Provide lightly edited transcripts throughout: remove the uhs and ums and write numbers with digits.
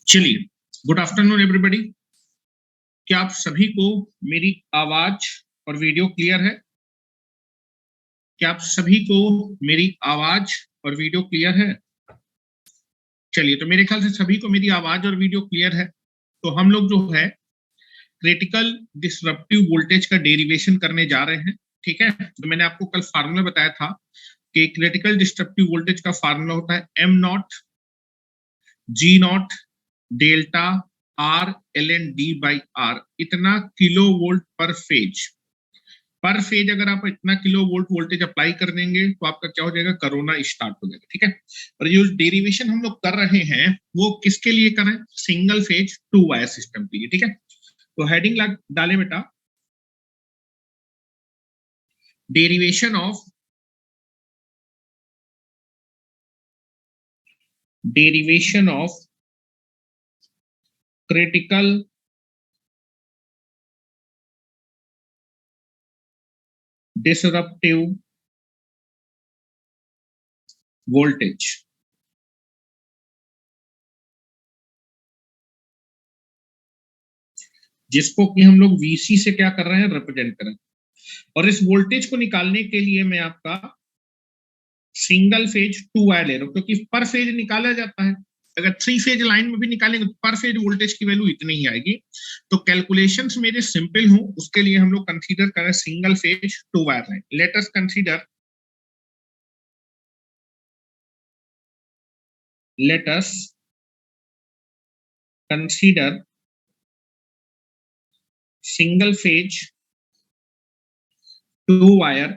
चलिए, good afternoon everybody. क्या आप सभी को मेरी आवाज और वीडियो क्लियर है? क्या आप सभी को मेरी आवाज और वीडियो क्लियर है? चलिए, तो मेरे ख्याल से सभी को मेरी आवाज और वीडियो क्लियर है। तो हम लोग जो है क्रिटिकल डिसरप्टिव वोल्टेज का डेरिवेशन करने जा रहे हैं। ठीक है, तो मैंने आपको कल फार्मूला बताया था कि क्रिटिकल डिसरप्टिव वोल्टेज का फार्मूला होता है M not G not delta R L N D by R, इतना kilovolt per phase. Per phase अगर आप इतना किलो वोल्ट वोल्टेज अप्लाई कर देंगे तो आपका क्या हो जाएगा, कोरोना स्टार्ट हो जाएगा। ठीक है, और ये डेरिवेशन हम लोग कर रहे हैं वो किसके लिए कर रहे हैं? Single phase two wire system के लिए। ठीक है, तो हेडिंग डाले बेटा, derivation of critical disruptive voltage. जिसको कि हम लोग वीसी से क्या कर रहे हैं, रिप्रेजेंट कर रहे हैं। और इस वोल्टेज को निकालने के लिए मैं आपका सिंगल फेज टू वायर ले रहा हूं, क्योंकि पर फेज निकाला जाता है। अगर थ्री फेज लाइन में भी निकालेंगे तो पर फेज वोल्टेज की वैल्यू इतनी ही आएगी। तो कैलकुलेशंस मेरे सिंपल हो, उसके लिए हम लोग कंसीडर करें single phase two wire line. Late us consider let us consider single phase two wire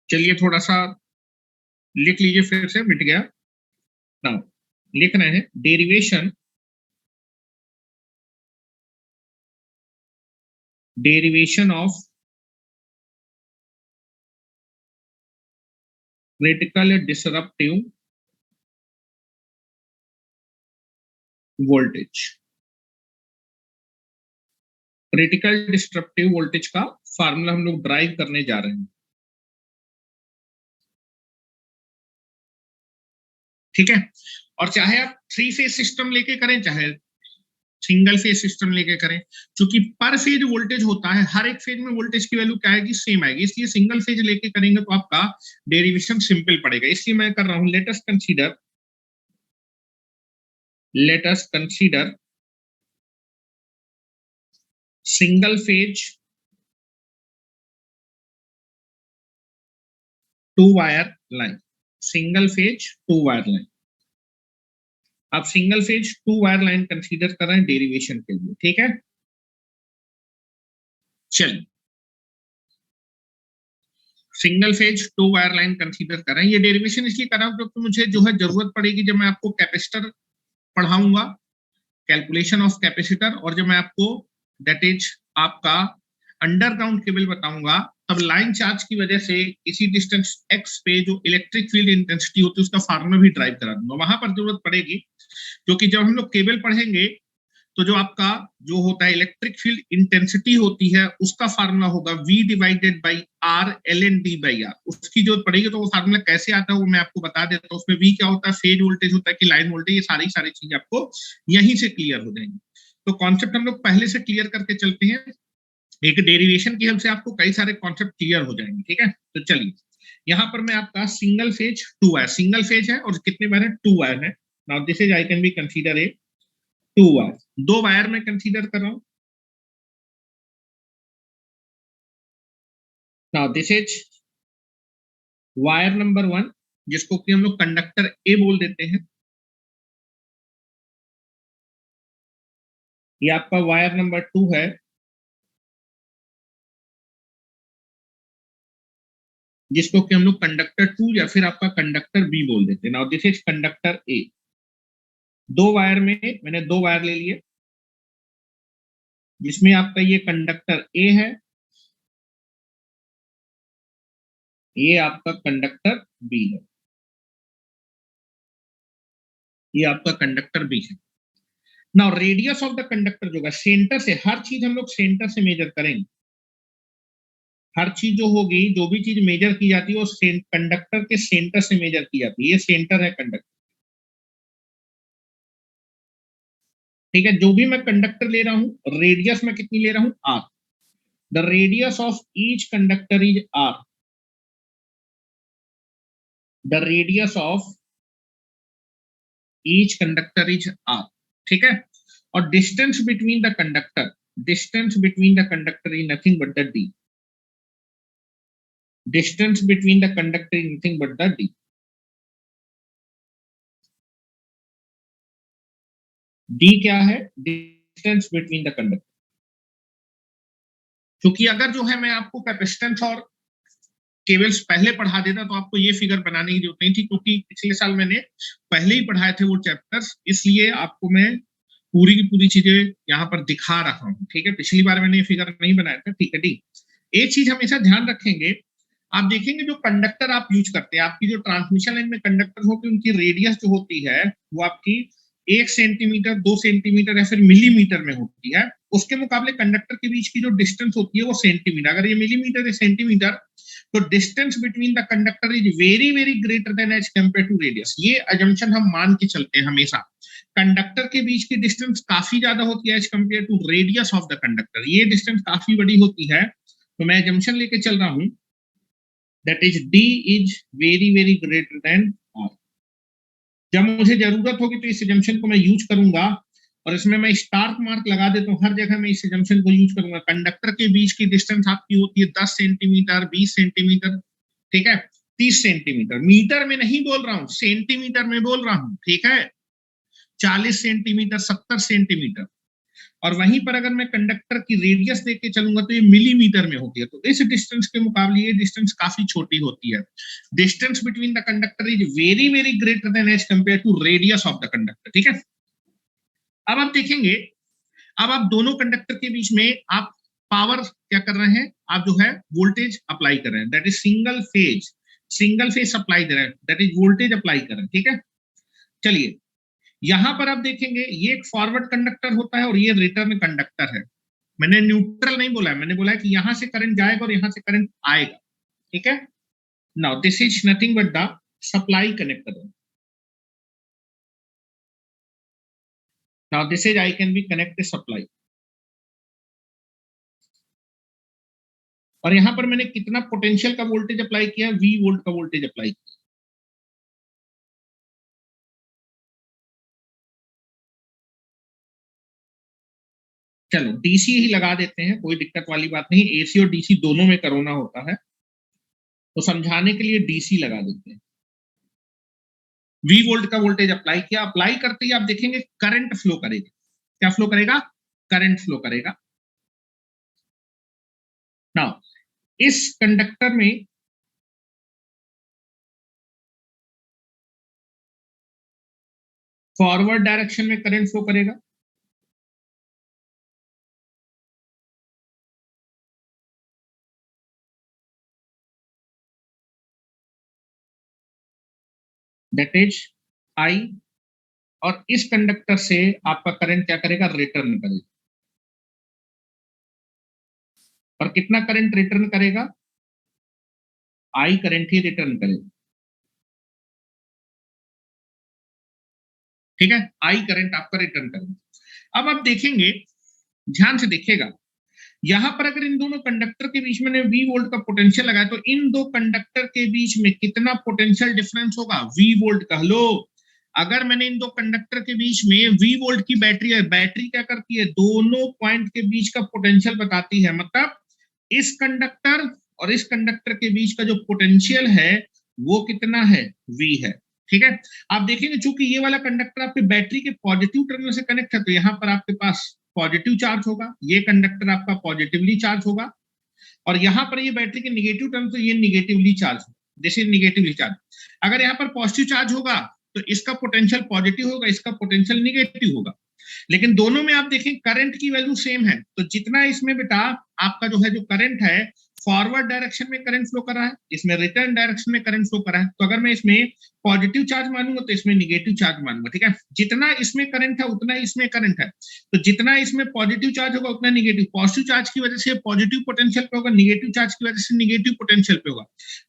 चलिए थोड़ा सा लिख लीजिए, फिर से मिट गया। नाउ लिख रहे हैं derivation of critical disruptive voltage. Critical disruptive voltage का फार्मूला हम लोग ड्राइव करने जा रहे हैं। ठीक है, और चाहे आप थ्री फेज सिस्टम लेके करें चाहे सिंगल फेज सिस्टम लेके करें, क्योंकि पर फेज वोल्टेज होता है, हर एक फेज में वोल्टेज की वैल्यू क्या आएगी, सेम आएगी। इसलिए सिंगल फेज लेके करेंगे तो आपका डेरिवेशन सिंपल पड़ेगा। इसलिए मैं कर रहा हूं let us consider single phase two wire line. Single phase two wire line, आप single phase two wire line consider कर रहे हैं डेरिवेशन के लिए। ठीक है, चलिए single phase two wire line consider कर रहे हैं। ये डेरिवेशन इसलिए कर रहा हूं क्योंकि मुझे जो है जरूरत पड़ेगी जब मैं आपको कैपेसिटर पढ़ाऊंगा, कैलकुलेशन ऑफ कैपेसिटर, और जब मैं आपको दैट इज आपका अंडरग्राउंड केबल बताऊंगा, तब लाइन चार्ज की वजह से इसी डिस्टेंस एक्स पे जो इलेक्ट्रिक फील्ड इंटेंसिटी होती है उसका फार्मूला भी ड्राइव करा दूंगा। वहां पर जरूरत पड़ेगी, क्योंकि जब हम लोग केबल पढ़ेंगे तो जो आपका जो होता है इलेक्ट्रिक फील्ड इंटेंसिटी होती है उसका फार्मूला होगा V divided by R L N D by R. उसकी जरूरत पड़ेगी, तो वो फार्मूला कैसे आता है वो मैं आपको बता देता हूँ। उसमें V क्या होता है, फेज वोल्टेज होता है कि लाइन वोल्टेज, ये सारी सारी चीजें आपको यहीं से क्लियर हो जाएंगी। तो कॉन्सेप्ट हम लोग पहले से क्लियर करके चलते हैं, एक डेरिवेशन की हेल्प से आपको कई सारे कॉन्सेप्ट क्लियर हो जाएंगे। ठीक है, तो चलिए यहाँ पर मैं आपका single phase two wire, single phase है और कितने वायर है, टू वायर है। Now this is I can be consider a two wire, दो वायर में कंसीडर कर रहा हूं। Now this is wire number one, जिसको कि हम लोग कंडक्टर ए बोल देते हैं। ये आपका वायर नंबर टू है, जिसको कि हम लोग कंडक्टर टू या फिर आपका कंडक्टर बी बोल देते हैं। Now this is conductor A. दो वायर में मैंने दो वायर ले लिए, जिसमें आपका ये कंडक्टर ए है, ये आपका कंडक्टर बी है। ये आपका कंडक्टर भी है। Now radius of the conductor जो है सेंटर से, हर चीज हम लोग सेंटर से मेजर करेंगे। हर चीज जो होगी, जो भी चीज मेजर की जाती है वो कंडक्टर के सेंटर से मेजर की जाती है। ये सेंटर है कंडक्टर, ठीक है। जो भी मैं कंडक्टर ले रहा हूं, रेडियस में कितनी ले रहा हूं, R. The radius of each conductor is R. The radius of each conductor is R, ठीक है। और distance between the conductor, distance between the conductor is nothing but the D. Distance between the conductor is nothing but the D. D क्या है, distance between the conductor. क्योंकि अगर जो है मैं आपको कैपेसिटेंस और केबल्स पहले पढ़ा देता तो आपको ये फिगर बनाने की जरूरत नहीं थी, क्योंकि पिछले साल मैंने पहले ही पढ़ाए थे वो चैप्टर्स, इसलिए आपको मैं पूरी की पूरी चीजें यहाँ पर दिखा रहा हूँ, ठीक है। पिछली बार मैंने ये फिगर नहीं बनाया था, ठीक है। डी, एक चीज हमेशा ध्यान रखेंगे, आप देखेंगे जो कंडक्टर आप यूज करते हैं, आपकी जो ट्रांसमिशन लाइन में कंडक्टर होती है उनकी रेडियस जो होती है वो आपकी 1 सेंटीमीटर, 2 सेंटीमीटर या फिर मिलीमीटर में होती है। उसके मुकाबले कंडक्टर के बीच की जो डिस्टेंस होती है वो सेंटीमीटर। अगर ये मिलीमीटर या सेंटीमीटर, तो distance between the conductor is very very greater than as compare to radius. ये अजम्पशन हम मान के चलते हैं हमेशा। कंडक्टर के बीच की डिस्टेंस काफी ज्यादा होती है as compare to radius of the conductor. ये डिस्टेंस काफी बड़ी होती है, तो मैं अजम्पशन लेके चल रहा हूं that is D is very very greater than R। जब मुझे जरूरत होगी तो इस assumption को मैं यूज करूंगा, और इसमें मैं स्टार मार्क लगा देता हूँ, हर जगह मैं इस assumption को यूज करूंगा। कंडक्टर के बीच की डिस्टेंस आपकी होती है 10 सेंटीमीटर, 20 सेंटीमीटर, ठीक है, 30 सेंटीमीटर। मीटर में नहीं बोल रहा हूँ, सेंटीमीटर में बोल रहा हूँ, ठीक है। 40 सेंटीमीटर, 70 सेंटीमीटर। और वहीं पर अगर मैं कंडक्टर की रेडियस देख के चलूंगा तो ये मिलीमीटर में होती है। तो इस डिस्टेंस के मुकाबले ये डिस्टेंस काफी छोटी होती है। Distance between the conductor is very very greater than as compare to radius of the conductor, ठीक है। अब आप देखेंगे, अब आप दोनों कंडक्टर के बीच में आप पावर क्या कर रहे हैं, आप जो है वोल्टेज अप्लाई कर रहे हैं, that is single phase apply दे रहे हैं, दैट इज वोल्टेज अप्लाई कर रहे हैं, ठीक है। चलिए, यहां पर आप देखेंगे ये एक फॉरवर्ड कंडक्टर होता है और ये रिटर्न कंडक्टर है। मैंने न्यूट्रल नहीं बोला है, मैंने बोला है कि यहां से करंट जाएगा और यहां से करंट आएगा, ठीक है। Now this is nothing but the supply connector. Now this is I can B connect the supply. और यहां पर मैंने कितना पोटेंशियल का वोल्टेज अप्लाई किया, V वोल्ट का वोल्टेज अप्लाई किया। चलो डीसी ही लगा देते हैं, कोई दिक्कत वाली बात नहीं, एसी और डीसी दोनों में कोरोना होता है, तो समझाने के लिए डीसी लगा देते हैं। V वोल्ट का वोल्टेज अप्लाई किया, अप्लाई करते ही आप देखेंगे करंट फ्लो करेगा। क्या फ्लो करेगा, करंट फ्लो करेगा। नाउ इस कंडक्टर में फॉरवर्ड डायरेक्शन में करंट फ्लो करेगा, दैट इज I। और इस कंडक्टर से आपका करंट क्या करेगा, रिटर्न करेगा। और कितना करंट रिटर्न करेगा, I करंट ही रिटर्न करेगा, ठीक है। I करंट आपका रिटर्न करेगा। अब आप देखेंगे, ध्यान से देखिएगा, यहां पर अगर इन दोनों कंडक्टर के बीच में V वोल्ट का पोटेंशियल लगाया तो इन दो कंडक्टर के बीच में कितना पोटेंशियल डिफरेंस होगा, V वोल्ट का। लो, अगर मैंने इन दो कंडक्टर के बीच में V वोल्ट की बैटरी है, बैटरी क्या करती है, दोनों पॉइंट के बीच का पोटेंशियल बताती है। मतलब इस कंडक्टर और इस कंडक्टर के बीच का जो पोटेंशियल है वो कितना है, V है, ठीक है। आप देखेंगे चूंकि ये वाला कंडक्टर आपके बैटरी के पॉजिटिव टर्मिनल से कनेक्ट है, तो यहां पर आपके पास पॉजिटिव चार्ज होगा, ये कंडक्टर आपका पॉजिटिवली चार्ज होगा। और यहां पर ये बैटरी के निगेटिव टर्म, तो ये निगेटिवली चार्ज होगा, दिस इज निगेटिवली चार्ज। अगर यहाँ पर पॉजिटिव चार्ज होगा तो इसका पोटेंशियल पॉजिटिव होगा, इसका पोटेंशियल निगेटिव होगा। लेकिन दोनों में आप देखें करंट की वैल्यू सेम है, तो जितना इसमें बेटा आपका जो है जो करंट है फॉरवर्ड डायरेक्शन में करंट फ्लो कर रहा है, इसमें रिटर्न डायरेक्शन में करंट फ्लो कर रहा है। तो अगर मैं इसमें पॉजिटिव चार्ज मानूंगा तो इसमें निगेटिव चार्ज मानूंगा, ठीक है। जितना इसमें करंट है उतना इसमें करंट है, तो जितना इसमें पॉजिटिव चार्ज होगा उतना निगेटिव, पॉजिटिव चार्ज की वजह से पॉजिटिव पोटेंशियल पे होगा, निगेटिव चार्ज की वजह से निगेटिव पोटेंशियल पे होगा।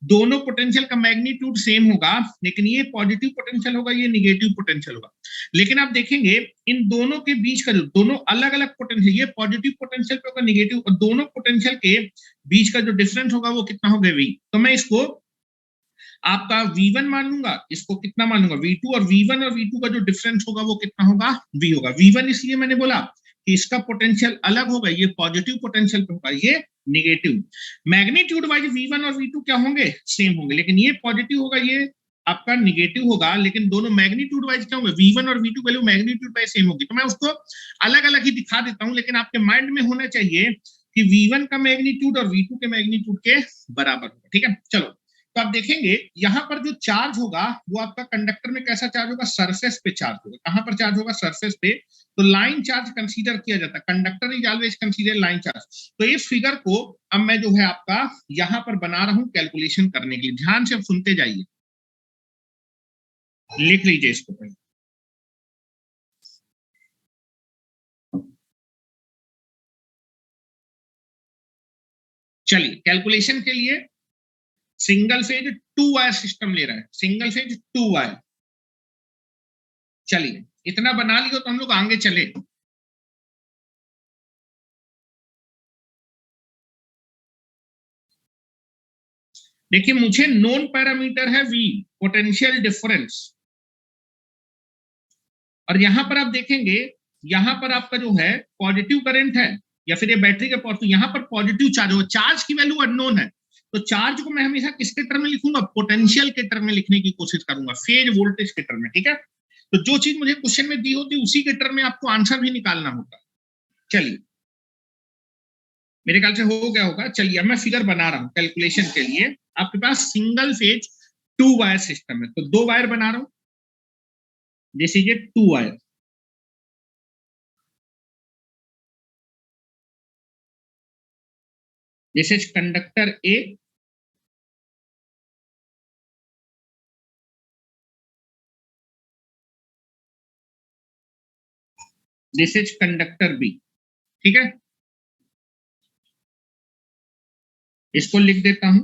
दोनों पोटेंशियल का मैग्नीट्यूड सेम होगा, लेकिन ये पॉजिटिव पोटेंशियल होगा, ये निगेटिव पोटेंशियल होगा। लेकिन आप देखेंगे इन दोनों के बीच का जो दोनों अलग अलग पोटेंशियल, ये पॉजिटिव पोटेंशियल पे होगा निगेटिव, और दोनों पोटेंशियल के बीच का जो डिफरेंस होगा वो कितना होगा V। तो मैं इसको आपका V1 मान लूंगा, इसको कितना मान लूंगा V2, और V1 और V2 का जो डिफरेंस होगा वो कितना होगा V होगा। V1 इसलिए मैंने बोला कि इसका पोटेंशियल अलग होगा, ये पॉजिटिव पोटेंशियल पे होगा, ये निगेटिव। मैग्नीट्यूड वाइज V1 और V2 क्या होंगे, सेम होंगे, लेकिन ये पॉजिटिव होगा, ये आपका निगेटिव होगा, लेकिन दोनों मैग्नीट्यूड वाइज क्या होंगे, V1 और V2 value magnitude wise same होगी। तो मैं उसको अलग अलग ही दिखा देता हूं, लेकिन आपके माइंड में होना चाहिए कि V1 का मैग्नीट्यूड और V2 के मैग्नीट्यूड के बराबर होगा, ठीक है। चलो, तो आप देखेंगे यहां पर जो चार्ज होगा वो आपका कंडक्टर में कैसा चार्ज होगा, सरफेस पे चार्ज होगा। कहां पर चार्ज होगा, सरफेस पे। तो लाइन चार्ज कंसीडर किया जाता है, conductor is always consider line charge. तो इस फिगर को अब मैं जो है आपका यहां पर बना रहा हूं कैलकुलेशन करने के लिए, ध्यान से सुनते जाइए, लिख लीजिए इसको पहले। चलिए, कैलकुलेशन के लिए सिंगल फेज 2 वायर सिस्टम ले रहा है, सिंगल फेज 2 वायर। चलिए, इतना बना लियो तो हम लोग आगे चले। देखिए, मुझे नोन पैरामीटर है V, पोटेंशियल डिफरेंस, और यहां पर आप देखेंगे यहां पर आपका जो है पॉजिटिव करंट है, या फिर ये बैटरी का पॉजिटिव, यहां पर पॉजिटिव चार्ज हो, चार्ज की वैल्यू अननोन है। तो चार्ज को मैं हमेशा किसके टर्म में लिखूंगा, पोटेंशियल के टर्म में लिखने की कोशिश करूंगा, फेज वोल्टेज के टर्म में, ठीक है। तो जो चीज मुझे क्वेश्चन में दी होती है उसी के टर्म में आपको आंसर भी निकालना होता है। चलिए, मेरे ख्याल से हो गया होगा। चलिए, अब मैं फिगर बना रहा हूं कैलकुलेशन के लिए। आपके पास सिंगल फेज 2 वायर सिस्टम है, तो 2 वायर बना रहा हूं, this is a 2 wire. This is conductor A, this is conductor B, ठीक है। इसको लिख देता हूं,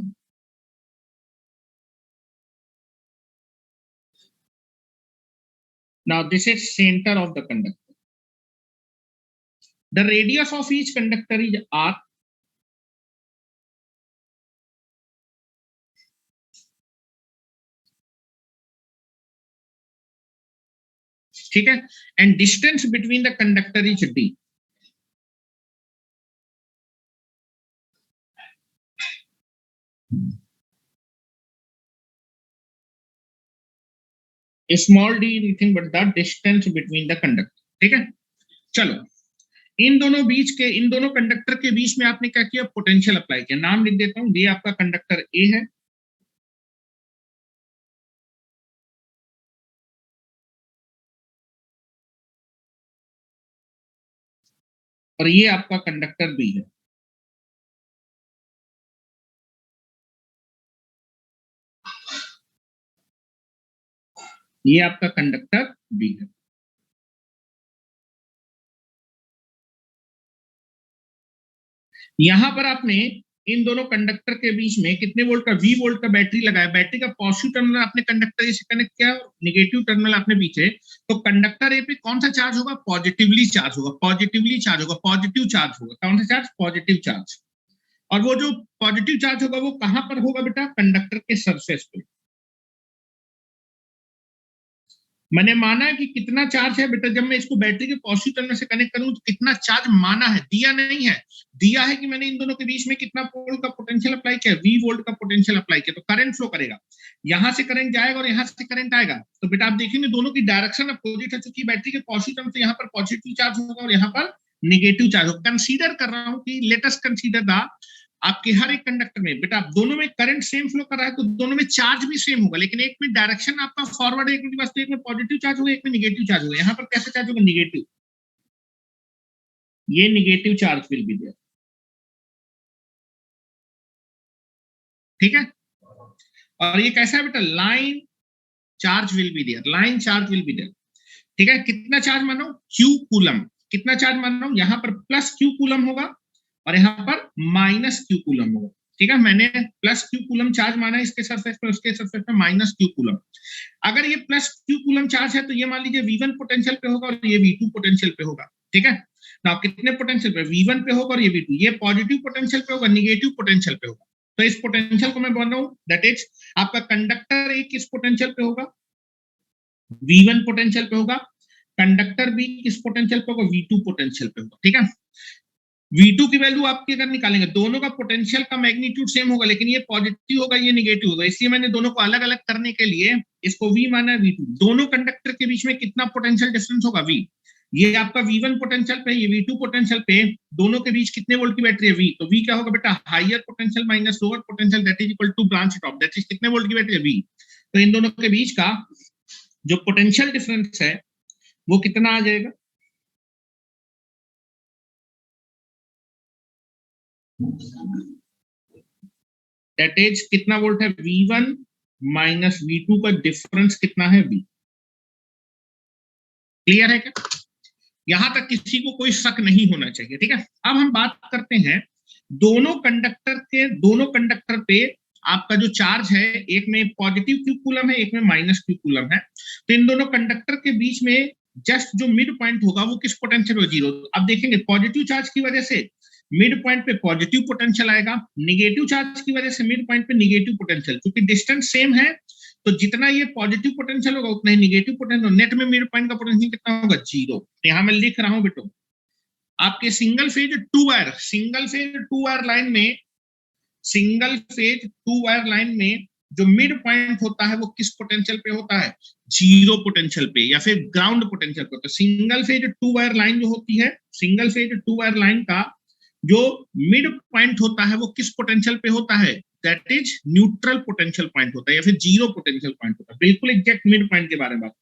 now this is center of the conductor, the radius of each conductor is R, ठीक है, and distance between the conductor is D। Small d nothing but the distance between the conductor, ठीक है। चलो, इन दोनों बीच के, इन दोनों कंडक्टर के बीच में आपने क्या किया, पोटेंशियल अप्लाई किया। नाम लिख देता हूं, ये आपका कंडक्टर A है, और ये आपका कंडक्टर B है। ये आपका कंडक्टर B है। यहां पर आपने इन दोनों कंडक्टर के बीच में कितने वोल्ट का, V वोल्ट का बैटरी लगाया। बैटरी का पॉजिटिव टर्मिनल आपने कंडक्टर A से कनेक्ट किया, निगेटिव टर्मिनल आपने पीछे। तो कंडक्टर A पे कौन सा चार्ज होगा, पॉजिटिवली चार्ज होगा, पॉजिटिवली चार्ज होगा, पॉजिटिव चार्ज होगा। कौन सा चार्ज, पॉजिटिव चार्ज। और वो जो पॉजिटिव चार्ज होगा वो कहां पर होगा बेटा, कंडक्टर के सरफेस पे। मैंने माना है कि कितना चार्ज है बेटा, जब मैं इसको बैटरी के पॉजिटिव टर्मिनल से कनेक्ट करूं तो कितना चार्ज माना है, दिया नहीं है। दिया है कि मैंने इन दोनों के बीच में कितना वोल्ट का पोटेंशियल अप्लाई किया, V वोल्ट का पोटेंशियल अप्लाई किया। तो करंट फ्लो करेगा, यहां से करंट जाएगा और यहां से करंट आएगा। तो बेटा आप देखेंगे दोनों की डायरेक्शन अपोजिट है, चूंकि बैटरी के पॉजिटिव टर्मिनल से यहाँ पर पॉजिटिव चार्ज होगा और यहाँ पर निगेटिव चार्ज होगा। कंसीडर कर रहा हूं कि लेट अस कंसीडर द, आपके हर एक कंडक्टर में बेटा दोनों में करंट सेम फ्लो कर रहा है, तो दोनों में चार्ज भी सेम होगा, लेकिन एक में डायरेक्शन आपका फॉरवर्ड है, एक में रिवर्स, एक में पॉजिटिव चार्ज होगा, एक में निगेटिव चार्ज होगा। यहाँ पर कैसे चार्ज होगा, निगेटिव, ये negative charge will be there. ठीक है। और ये कैसा है बेटा, line charge will be there, line charge will be there. ठीक है, कितना चार्ज मानो, क्यू कूलम, कितना चार्ज मान रहा हूं, यहाँ पर प्लस क्यू कूलम होगा और यहाँ पर माइनस क्यू कूलम होगा। ठीक है, मैंने प्लस क्यू कूलम चार्ज माना इसके सरफेस पे, उसके सरफेस पे माइनस क्यू कूलम। अगर ये प्लस क्यू कूलम चार्ज है तो ये मान लीजिए V1 पोटेंशियल पे होगा और ये V2 पोटेंशियल पे होगा। ठीक है ना, कितने पोटेंशियल पे, V1 पे होगा और ये V2, ये पॉजिटिव पोटेंशियल पे होगा, निगेटिव पोटेंशियल पे होगा। तो इस पोटेंशियल को मैं बोल रहा हूं, दैट इज आपका कंडक्टर एक किस पोटेंशियल पे होगा, V1 पोटेंशियल पे होगा, कंडक्टर भी किस पोटेंशियल पे होगा, V2 पोटेंशियल पे होगा। ठीक है, V2 की वैल्यू आपके अगर निकालेंगे, दोनों का पोटेंशियल का मैग्नीट्यूड सेम होगा, लेकिन ये पॉजिटिव होगा, ये निगेटिव होगा, इसलिए मैंने दोनों को अलग अलग करने के लिए इसको V माना है, V2। दोनों कंडक्टर के बीच में कितना पोटेंशियल डिफरेंस होगा, V। ये आपका V1 पोटेंशियल पे, ये V2 पोटेंशियल पे, दोनों के बीच कितने वोल्ट की बैटरी है, V। तो V क्या होगा बेटा, higher potential minus lower potential, that is equal to branch drop, that is कितने वोल्ट की बैटरी है, V। तो इन दोनों के बीच का जो पोटेंशियल डिफरेंस है वो कितना आ जाएगा, दैट इज कितना वोल्ट है, V1 माइनस V2 का डिफरेंस कितना है, V। क्लियर है क्या, यहां तक किसी को कोई शक नहीं होना चाहिए। ठीक है, अब हम बात करते हैं दोनों कंडक्टर पे आपका जो चार्ज है, एक में पॉजिटिव क्यू कूलम है, एक में माइनस क्यू कूलम है। तो इन दोनों कंडक्टर के बीच में जस्ट जो मिड पॉइंट होगा वो किस पोटेंशियल, जीरो। अब देखेंगे पॉजिटिव चार्ज की वजह से मिड पॉइंट पे पॉजिटिव पोटेंशियल आएगा, निगेटिव चार्ज की वजह से मिड पॉइंट पे निगेटिव पोटेंशियल। क्योंकि डिस्टेंस सेम है तो जितना ये पॉजिटिव पोटेंशियल होगा उतना ही निगेटिव पोटेंशियल, नेट में मिड पॉइंट का पोटेंशियल कितना होगा, जीरो। यहां मैं लिख रहा हूं बेटो, आपके single phase two wire line में, single phase two wire line में जो मिड पॉइंट होता है वो किस पोटेंशियल पे होता है, जीरो पोटेंशियल पे या फिर ग्राउंड पोटेंशियल पे होता है। Single phase two wire line जो होती है, single phase two wire line का जो मिड पॉइंट होता है वो किस पोटेंशियल पे होता है, that is neutral potential point होता है या फिर जीरो पोटेंशियल पॉइंट होता है। बिल्कुल एग्जैक्ट मिड पॉइंट के बारे में बात,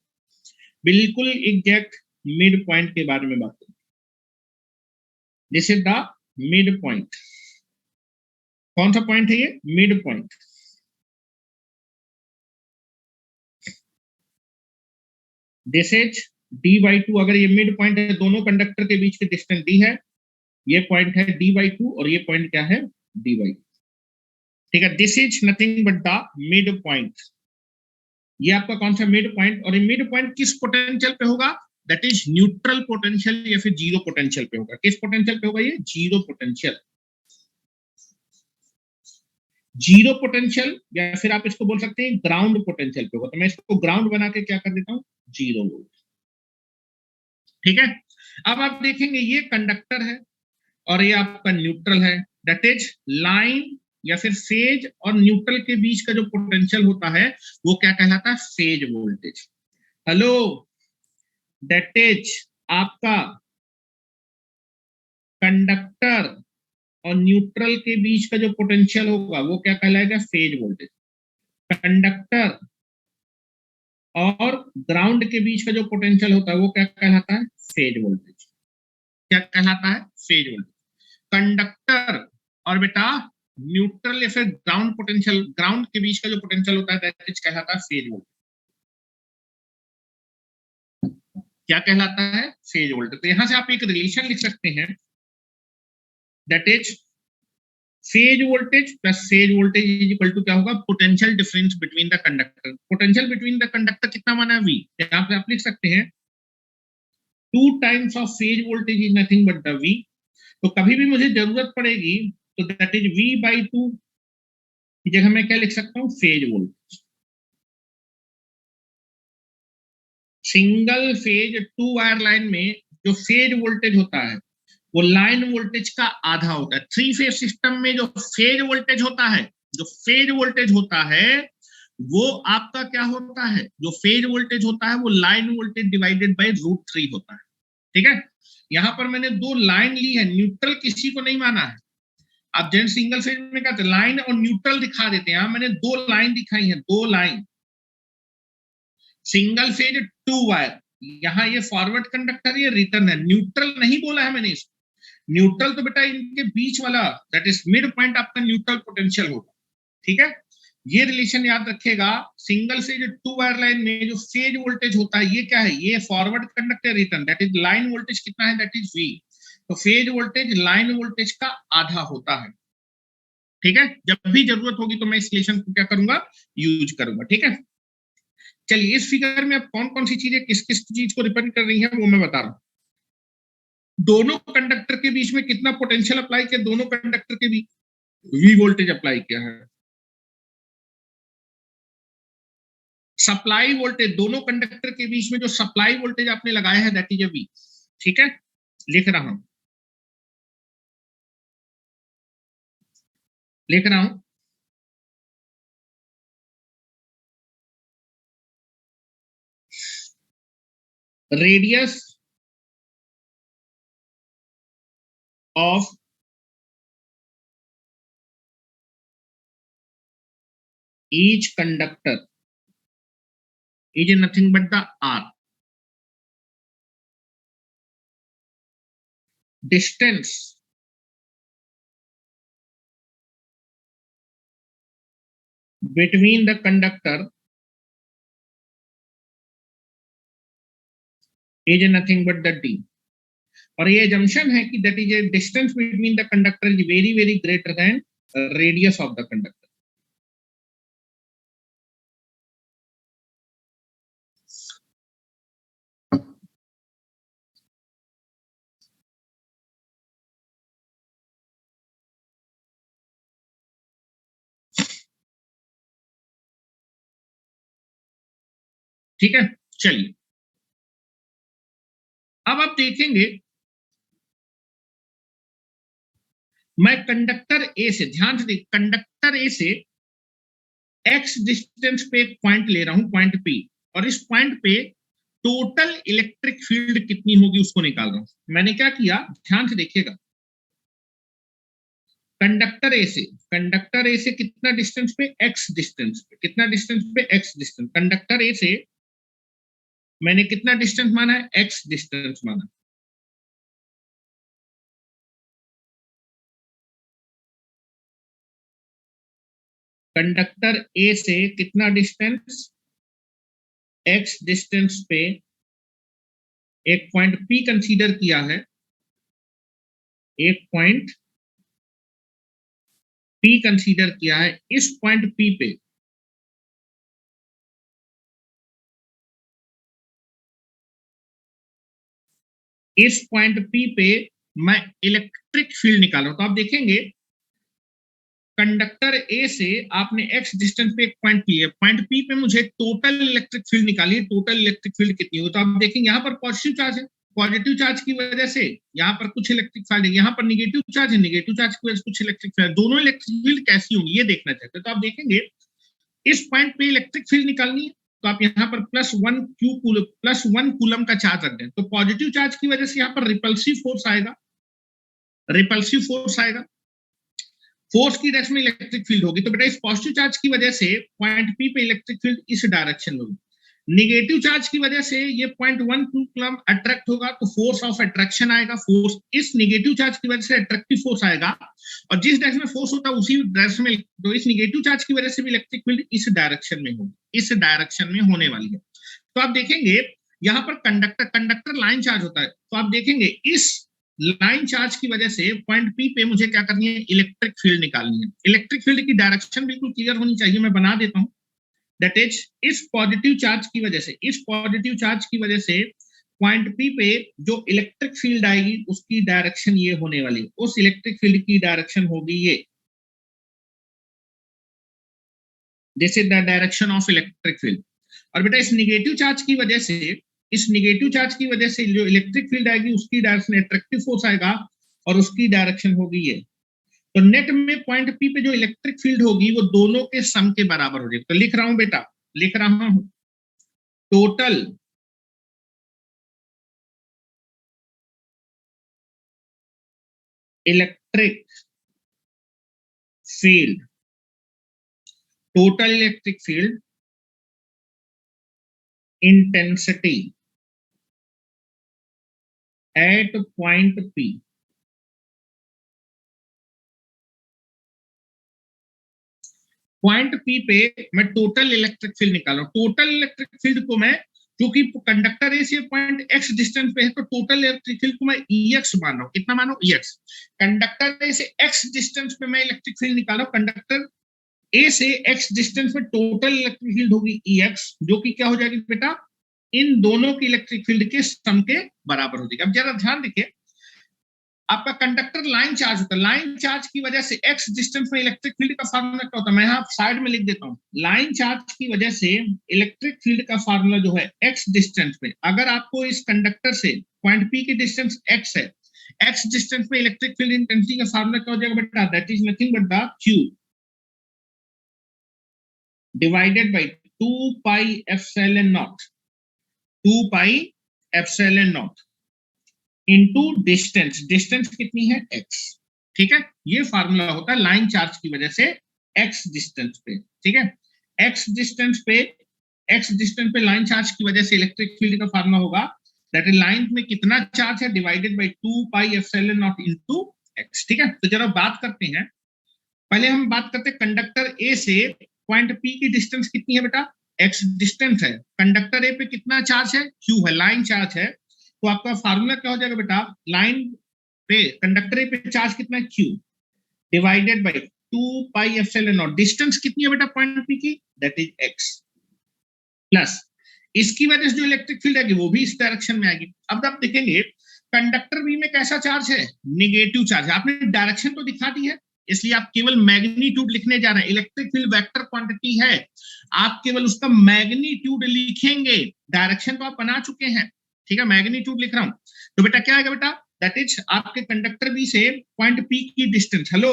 बिल्कुल एग्जैक्ट मिड पॉइंट के बारे में बात करें। This is the mid point. कौन सा पॉइंट है ये, mid point. This is D/2। अगर ये मिड पॉइंट है, दोनों कंडक्टर के बीच के डिस्टेंस D है, ये पॉइंट है D/2 और ये पॉइंट क्या है, D/2। ठीक है, this is nothing but the mid point. ये आपका कौन सा मिड पॉइंट, और ये मिड पॉइंट किस पोटेंशियल पे होगा, दैट इज न्यूट्रल पोटेंशियल या फिर जीरो पोटेंशियल पे होगा। किस पोटेंशियल पे होगा, ये जीरो पोटेंशियल। जीरो पोटेंशियल या फिर आप इसको बोल सकते हैं ग्राउंड पोटेंशियल पे होगा। तो मैं इसको ग्राउंड बना के क्या कर देता हूं, जीरो वोल्ट। ठीक है, अब आप देखेंगे ये कंडक्टर है और ये आपका न्यूट्रल है, दैट इज लाइन या फिर फेज और न्यूट्रल के बीच का जो पोटेंशियल होता है वो क्या कहलाता है, phase voltage. Hello, that is आपका कंडक्टर और न्यूट्रल के बीच का जो पोटेंशियल होगा वो क्या कहलाएगा, फेज वोल्टेज। कंडक्टर और ग्राउंड के बीच का जो पोटेंशियल होता है वो क्या कहलाता है, फेज वोल्टेज। क्या कहलाता है, फेज वोल्टेज। कंडक्टर और बेटा न्यूट्रल या फिर ग्राउंड पोटेंशियल, ग्राउंड के बीच का जो पोटेंशियल होता है दैट इज कहलाता है फेज वोल्टेज। क्या कहलाता है, फेज वोल्टेज। तो यहां से आप एक रिलेशन लिख सकते हैं, that is phase voltage plus phase voltage is equal to क्या होगा, potential difference between the conductor. Potential between the conductor कितना माना है, V। यहां पे आप लिख सकते हैं 2 times of phase voltage is nothing but the V। तो कभी भी मुझे जरूरत पड़ेगी तो दैट इज V/2 की जगह मैं क्या लिख सकता हूं, phase voltage. Single phase two wire line में जो फेज वोल्टेज होता है वो लाइन वोल्टेज का आधा होता है। थ्री फेज सिस्टम में जो फेज वोल्टेज होता है, जो फेज वोल्टेज होता है वो आपका क्या होता है, जो फेज वोल्टेज होता है वो लाइन वोल्टेज डिवाइडेड बाय √3 होता है। ठीक है, यहां पर मैंने दो लाइन ली है, न्यूट्रल किसी को नहीं माना है। आप जैसे सिंगल फेज में कहते हैं लाइन और न्यूट्रल दिखा देते हैं, मैंने दो लाइन दिखाई है, दो line. Single phase two wire, यहाँ ये फॉरवर्ड कंडक्टर, ये रिटर्न है। न्यूट्रल नहीं बोला है मैंने इसको। न्यूट्रल तो बेटा इनके बीच वाला, दैट इज मिड पॉइंट आपका न्यूट्रल पोटेंशियल होगा। ठीक है, ये रिलेशन याद रखेगा। सिंगल से जो टू वायर लाइन में जो फेज वोल्टेज होता है ये क्या है, ये forward conductor return, that is line voltage कितना है, दैट इज वी। तो फेज वोल्टेज लाइन वोल्टेज का आधा होता है। ठीक है, जब भी जरूरत होगी तो मैं इस रिलेशन को क्या करूंगा, यूज करूंगा। ठीक है, चलिए इस फिगर में अब कौन कौन सी चीजें किस किस चीज को रिप्रेजेंट कर रही है वो मैं बता रहा हूं। दोनों कंडक्टर के बीच में कितना पोटेंशियल अप्लाई किया, दोनों कंडक्टर के बीच वी वोल्टेज अप्लाई किया है। सप्लाई वोल्टेज, दोनों कंडक्टर के बीच में जो सप्लाई वोल्टेज आपने लगाया है दैट इज ए वी। ठीक है, लिख रहा हूं, लिख रहा हूं। Radius of each conductor is nothing but the r, distance between the conductor is nothing but the d। और ये जंक्शन है कि that is a distance between the conductor is very very greater then radius of the conductor. ठीक है, चलिए अब आप देखेंगे, मैं कंडक्टर ए से, ध्यान से कंडक्टर ए से एक्स डिस्टेंस पे एक पॉइंट ले रहा हूं, पॉइंट पी, और इस पॉइंट पे टोटल इलेक्ट्रिक फील्ड कितनी होगी उसको निकाल रहा हूं। मैंने क्या किया, ध्यान से देखिएगा, कंडक्टर ए से कितना डिस्टेंस पे, एक्स डिस्टेंस पे, कितना डिस्टेंस पे, एक्स डिस्टेंस, कंडक्टर ए से मैंने कितना डिस्टेंस माना है, एक्स डिस्टेंस माना। कंडक्टर ए से कितना डिस्टेंस, एक्स डिस्टेंस पे एक पॉइंट पी कंसीडर किया है, एक पॉइंट पी कंसीडर किया है। इस पॉइंट पी पे इस पॉइंट पी पे मैं इलेक्ट्रिक फील्ड निकाल रहा हूं। तो आप देखेंगे कंडक्टर ए से आपने एक्स डिस्टेंस पे एक पॉइंट पी है, पॉइंट पी पे मुझे टोटल इलेक्ट्रिक फील्ड निकाली है, टोटल इलेक्ट्रिक फील्ड कितनी हो। तो आप देखेंगे यहाँ पर पॉजिटिव चार्ज है, पॉजिटिव चार्ज की वजह से यहाँ पर कुछ इलेक्ट्रिक फील्ड है, यहाँ पर निगेटिव चार्ज है, निगेटिव चार्ज की वजह से कुछ इलेक्ट्रिक फील्ड, दोनों इलेक्ट्रिक फील्ड कैसी होंगी ये देखना चाहते हैं। तो आप देखेंगे इस पॉइंट पे इलेक्ट्रिक फील्ड निकालनी है, तो आप यहाँ पर +1 कूलम का चार्ज रख दें, तो पॉजिटिव चार्ज की वजह से यहाँ पर रिपल्सिव फोर्स आएगा, रिपल्सिव फोर्स आएगा, फोर्स की डायरेक्शन में इलेक्ट्रिक फील्ड होगी। तो बेटा इस पॉजिटिव चार्ज की वजह से पॉइंट पी पे इलेक्ट्रिक फील्ड इस डायरेक्शन में होगी। निगेटिव चार्ज की वजह से ये 0.1 कूलम अट्रैक्ट होगा, तो फोर्स ऑफ अट्रैक्शन आएगा, फोर्स इस निगेटिव चार्ज की वजह से अट्रैक्टिव फोर्स आएगा, और जिस डायरेक्शन में फोर्स होता है उसी डायरेक्शन में, तो इस निगेटिव चार्ज की वजह से भी इलेक्ट्रिक फील्ड इस डायरेक्शन में होगी, इस डायरेक्शन में होने वाली है। तो आप देखेंगे यहाँ पर कंडक्टर लाइन चार्ज होता है, तो आप देखेंगे इस लाइन चार्ज की वजह से पॉइंट पी पे मुझे क्या करनी है, इलेक्ट्रिक फील्ड निकालनी है। इलेक्ट्रिक फील्ड की डायरेक्शन बिल्कुल क्लियर होनी चाहिए, मैं बना देता हूं। दैट इज इस पॉजिटिव चार्ज की वजह से, इस पॉजिटिव चार्ज की वजह से पॉइंट पी पे जो इलेक्ट्रिक फील्ड आएगी उसकी डायरेक्शन ये होने वाली है, उस इलेक्ट्रिक फील्ड की डायरेक्शन होगी ये, this is the direction of electric field. और बेटा इस निगेटिव चार्ज की वजह से, इस निगेटिव चार्ज की वजह से जो इलेक्ट्रिक फील्ड आएगी उसकी डायरेक्शन अट्रैक्टिव फोर्स आएगा, और उसकी डायरेक्शन होगी ये। तो नेट में पॉइंट पी पे जो इलेक्ट्रिक फील्ड होगी वो दोनों के सम के बराबर हो जाएगी। तो लिख रहा हूं बेटा, लिख रहा हूं, total electric field, total electric field intensity at point P point P पे मैं टोटल इलेक्ट्रिक फील्ड निकाल रहा हूं। टोटल इलेक्ट्रिक फील्ड को मैं, क्योंकि कंडक्टर ए से पॉइंट एक्स डिस्टेंस पे है, तो टोटल इलेक्ट्रिक फील्ड को मैं ईएक्स मान रहा हूं। कितना मानो? ईएक्स। कंडक्टर ए से एक्स डिस्टेंस पे मैं इलेक्ट्रिक फील्ड निकाल रहा हूं। कंडक्टर ए से एक्स डिस्टेंस में टोटल इलेक्ट्रिक फील्ड होगी ईएक्स, जो कि क्या हो जाएगी बेटा? इन दोनों की इलेक्ट्रिक फील्ड के सम के बराबर हो जाएगी। अब जरा ध्यान देखिए, आपका कंडक्टर लाइन चार्ज होता है, लाइन चार्ज की वजह से एक्स डिस्टेंस में इलेक्ट्रिक फील्ड का फार्मूला क्या होता है? मैं यहाँ साइड में लिख देता हूँ। लाइन चार्ज की वजह से इलेक्ट्रिक फील्ड का फार्मूला जो है एक्स डिस्टेंस में, अगर आपको इस कंडक्टर से पॉइंट पी की डिस्टेंस एक्स है, एक्स डिस्टेंस में इलेक्ट्रिक फील्ड इंटेंसिटी का फार्मूला क्या हो जाएगा बेटा? That is nothing but the Q divided by 2 pi epsilon not, 2 pi epsilon not into distance. Distance कितनी है? x। ठीक है, ये फार्मूला होता है लाइन चार्ज की वजह से x डिस्टेंस पे। ठीक है, x डिस्टेंस पे लाइन चार्ज की वजह से इलेक्ट्रिक फील्ड का फार्मूला होगा दैट इज लाइन में कितना चार्ज है divided by 2 pi epsilon not into x। ठीक है, तो जरा बात करते हैं, पहले हम बात करते हैं कंडक्टर ए से पॉइंट P की डिस्टेंस कितनी है बेटा? x डिस्टेंस है। कंडक्टर ए पे कितना चार्ज है? q है, लाइन चार्ज है। तो आपका फार्मूला क्या हो जाएगा बेटा? लाइन पे कंडक्टर पे चार्ज कितना है? q divided by 2 pi epsilon naught. Distance कितनी है बेटा पॉइंट p की? दैट इज x, प्लस इसकी वजह से जो इलेक्ट्रिक फील्ड आएगी वो भी इस डायरेक्शन में आएगी। अब आप देखेंगे कंडक्टर बी में कैसा चार्ज है? Negative charge. आपने डायरेक्शन तो दिखा दी है, इसलिए आप केवल मैग्नीट्यूड लिखने जा रहे हैं। इलेक्ट्रिक फील्ड वेक्टर क्वांटिटी है, आप केवल उसका मैग्नीट्यूड लिखेंगे, डायरेक्शन तो आप बना चुके हैं। ठीक है, मैग्नीट्यूड लिख रहा हूं। तो बेटा क्या आएगा बेटा? दैट इज आपके कंडक्टर बी से पॉइंट पी की डिस्टेंस। हेलो,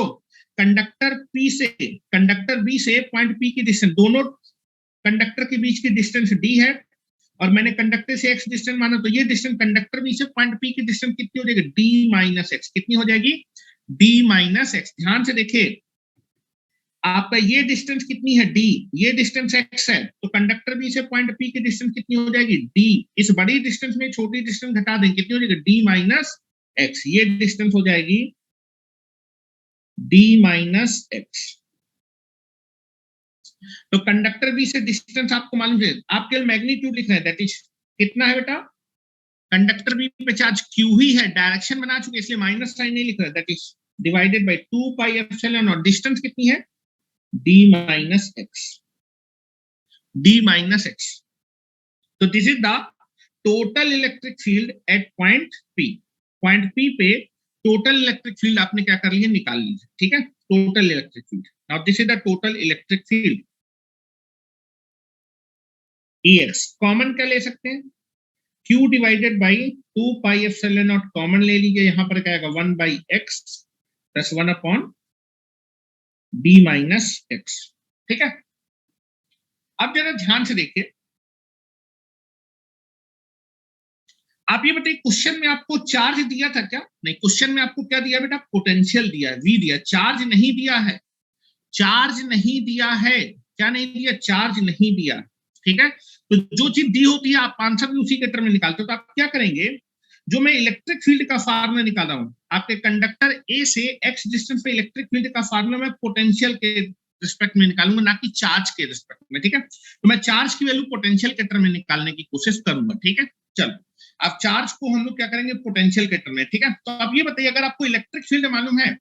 कंडक्टर बी से पॉइंट पी की डिस्टेंस, दोनों कंडक्टर के बीच की डिस्टेंस डी है, और मैंने कंडक्टर से एक्स डिस्टेंस माना, तो ये डिस्टेंस कंडक्टर बी से पॉइंट पी की डिस्टेंस कितनी हो जाएगी? D minus x. कितनी हो जाएगी? D minus x. ध्यान से देखिए, आपका ये डिस्टेंस कितनी है? डी। ये डिस्टेंस एक्स है, तो कंडक्टर बी से पॉइंट पी की डिस्टेंस कितनी हो जाएगी? डी। इस बड़ी डिस्टेंस में छोटी डिस्टेंस घटा दें, कितनी हो जाएगी? D minus x. ये डिस्टेंस हो जाएगी डी माइनस एक्स। तो कंडक्टर बी से डिस्टेंस आपको मालूम है, आप केवल मैग्नीट्यूड लिख रहे हैं, दैट इज कितना है बेटा? कंडक्टर बी पे चार्ज क्यू ही है, डायरेक्शन बना चुके, इसलिए माइनस साइन नहीं लिख रहे, that is divided by 2 pi epsilon naught. Distance कितनी है? D minus X, D minus X. तो this is the total electric field at point P. Point P पे टोटल इलेक्ट्रिक फील्ड आपने क्या कर लिया? निकाल लीजिए। ठीक है, total electric field. Now this is the total electric field EX। Common क्या ले सकते हैं? Q divided by 2 pi epsilon naught common ले लीजिए, यहां पर क्या आएगा? 1 by x plus 1 upon d minus x. ठीक है, अब जरा ध्यान से देखिए, आप ये बताइए क्वेश्चन में आपको चार्ज दिया था क्या? नहीं, क्वेश्चन में आपको क्या दिया बेटा? पोटेंशियल दिया है, V दिया, चार्ज नहीं दिया है। चार्ज नहीं दिया है, क्या नहीं दिया? चार्ज नहीं दिया। ठीक है, तो जो चीज दी होती है आप आंसर भी उसी के टर्म में निकालते हो। तो आप क्या करेंगे? जो मैं इलेक्ट्रिक फील्ड का फार्मूला निकाल रहा हूं, आपके कंडक्टर ए से एक्स डिस्टेंस पे इलेक्ट्रिक फील्ड का फार्मूला मैं पोटेंशियल के रिस्पेक्ट में निकालूंगा, ना कि चार्ज के रिस्पेक्ट में। ठीक है, तो मैं चार्ज की वैल्यू पोटेंशियल के टर्म में निकालने की कोशिश करूंगा। ठीक है, चलो अब चार्ज को हम लोग क्या करेंगे? पोटेंशियल के टर्म में। ठीक है, तो आप ये बताइए, अगर आपको इलेक्ट्रिक फील्ड मालूम है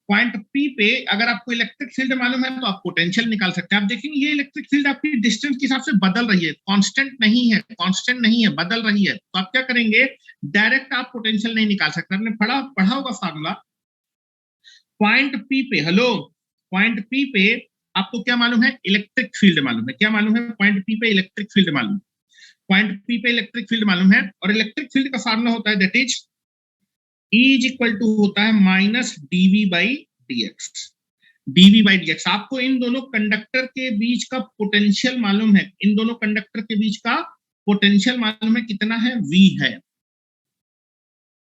पॉइंट पी पे, अगर आपको इलेक्ट्रिक फील्ड मालूम है तो आप पोटेंशियल निकाल सकते हैं। आप देखेंगे ये इलेक्ट्रिक फील्ड आपकी डिस्टेंस के हिसाब से बदल रही है, कांस्टेंट नहीं है, कांस्टेंट नहीं है, बदल रही है। तो आप क्या करेंगे? डायरेक्ट आप पोटेंशियल नहीं निकाल सकते। आपने पढ़ा होगा फार्मूला पॉइंट पी पे। हेलो, पॉइंट पी पे आपको क्या मालूम है? इलेक्ट्रिक फील्ड मालूम है। क्या मालूम है? पॉइंट पी पे इलेक्ट्रिक फील्ड मालूम है। पॉइंट पी पे इलेक्ट्रिक फील्ड मालूम है, और इलेक्ट्रिक फील्ड का फार्मूला होता है that is E is equal to होता है minus DV by dx। dv by dx। आपको इन दोनों कंडक्टर के बीच का पोटेंशियल मालूम है, इन दोनों कंडक्टर के बीच का पोटेंशियल मालूम है, कितना है? v है।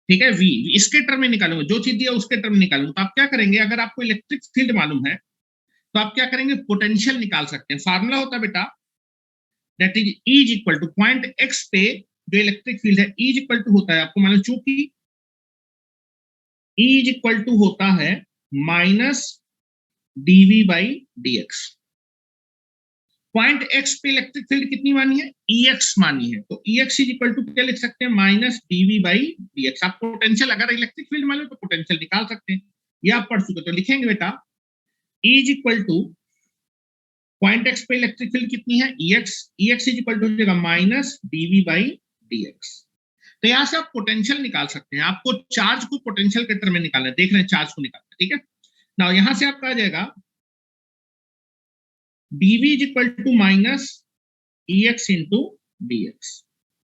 ठीक है, v इसके टर्म में निकालूंगा, जो चीज दिया उसके टर्म में निकालूंगा। तो आप क्या करेंगे? अगर आपको इलेक्ट्रिक फील्ड मालूम है तो आप क्या करेंगे? पोटेंशियल निकाल सकते हैं। फार्मूला होता है बेटा that is E is equal two point x पे जो इलेक्ट्रिक फील्ड है, E इज इक्वल टू होता है, आपको मालूम, चूंकि E इज इक्वल टू होता है minus dv by dx। Point x पे इलेक्ट्रिक फील्ड कितनी मानी है, EX मानी है, तो EX इज इक्वल टू क्या लिख सकते हैं, माइनस dV बाई dx। आप पोटेंशियल, अगर इलेक्ट्रिक फील्ड मालूम तो पोटेंशियल निकाल सकते हैं, ये आप पढ़ चुके, तो लिखेंगे बेटा E is equal two point x पे इलेक्ट्रिक फील्ड कितनी है, EX इज इक्वल टू हो जाएगा माइनस dV बाई dx। तो यहां से आप पोटेंशियल निकाल सकते हैं, आपको चार्ज को पोटेंशियल के टर्म में निकालना है, देख रहे हैं चार्ज को निकालना, ठीक है ना। यहां से आपका आ जाएगा dV is equal to minus EX into dx,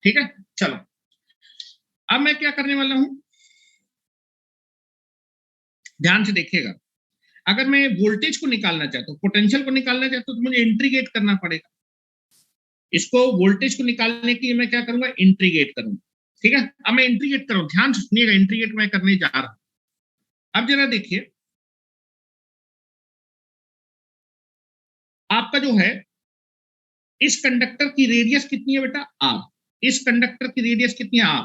ठीक है। चलो अब मैं क्या करने वाला हूं, ध्यान से देखिएगा, अगर मैं वोल्टेज को निकालना चाहता हूं, पोटेंशियल को निकालना चाहता हूं, तो मुझे इंटीग्रेट करना पड़ेगा इसको। वोल्टेज को निकालने के लिए मैं क्या करूंगा, इंटीग्रेट करूंगा, ठीक है। अब मैं इंटीग्रेट करूं, ध्यान से सुनिएगा, इंटीग्रेट मैं करने जा रहा हूं। अब जरा देखिए, आपका जो है इस कंडक्टर की रेडियस कितनी है बेटा, R। इस कंडक्टर की रेडियस कितनी है, R,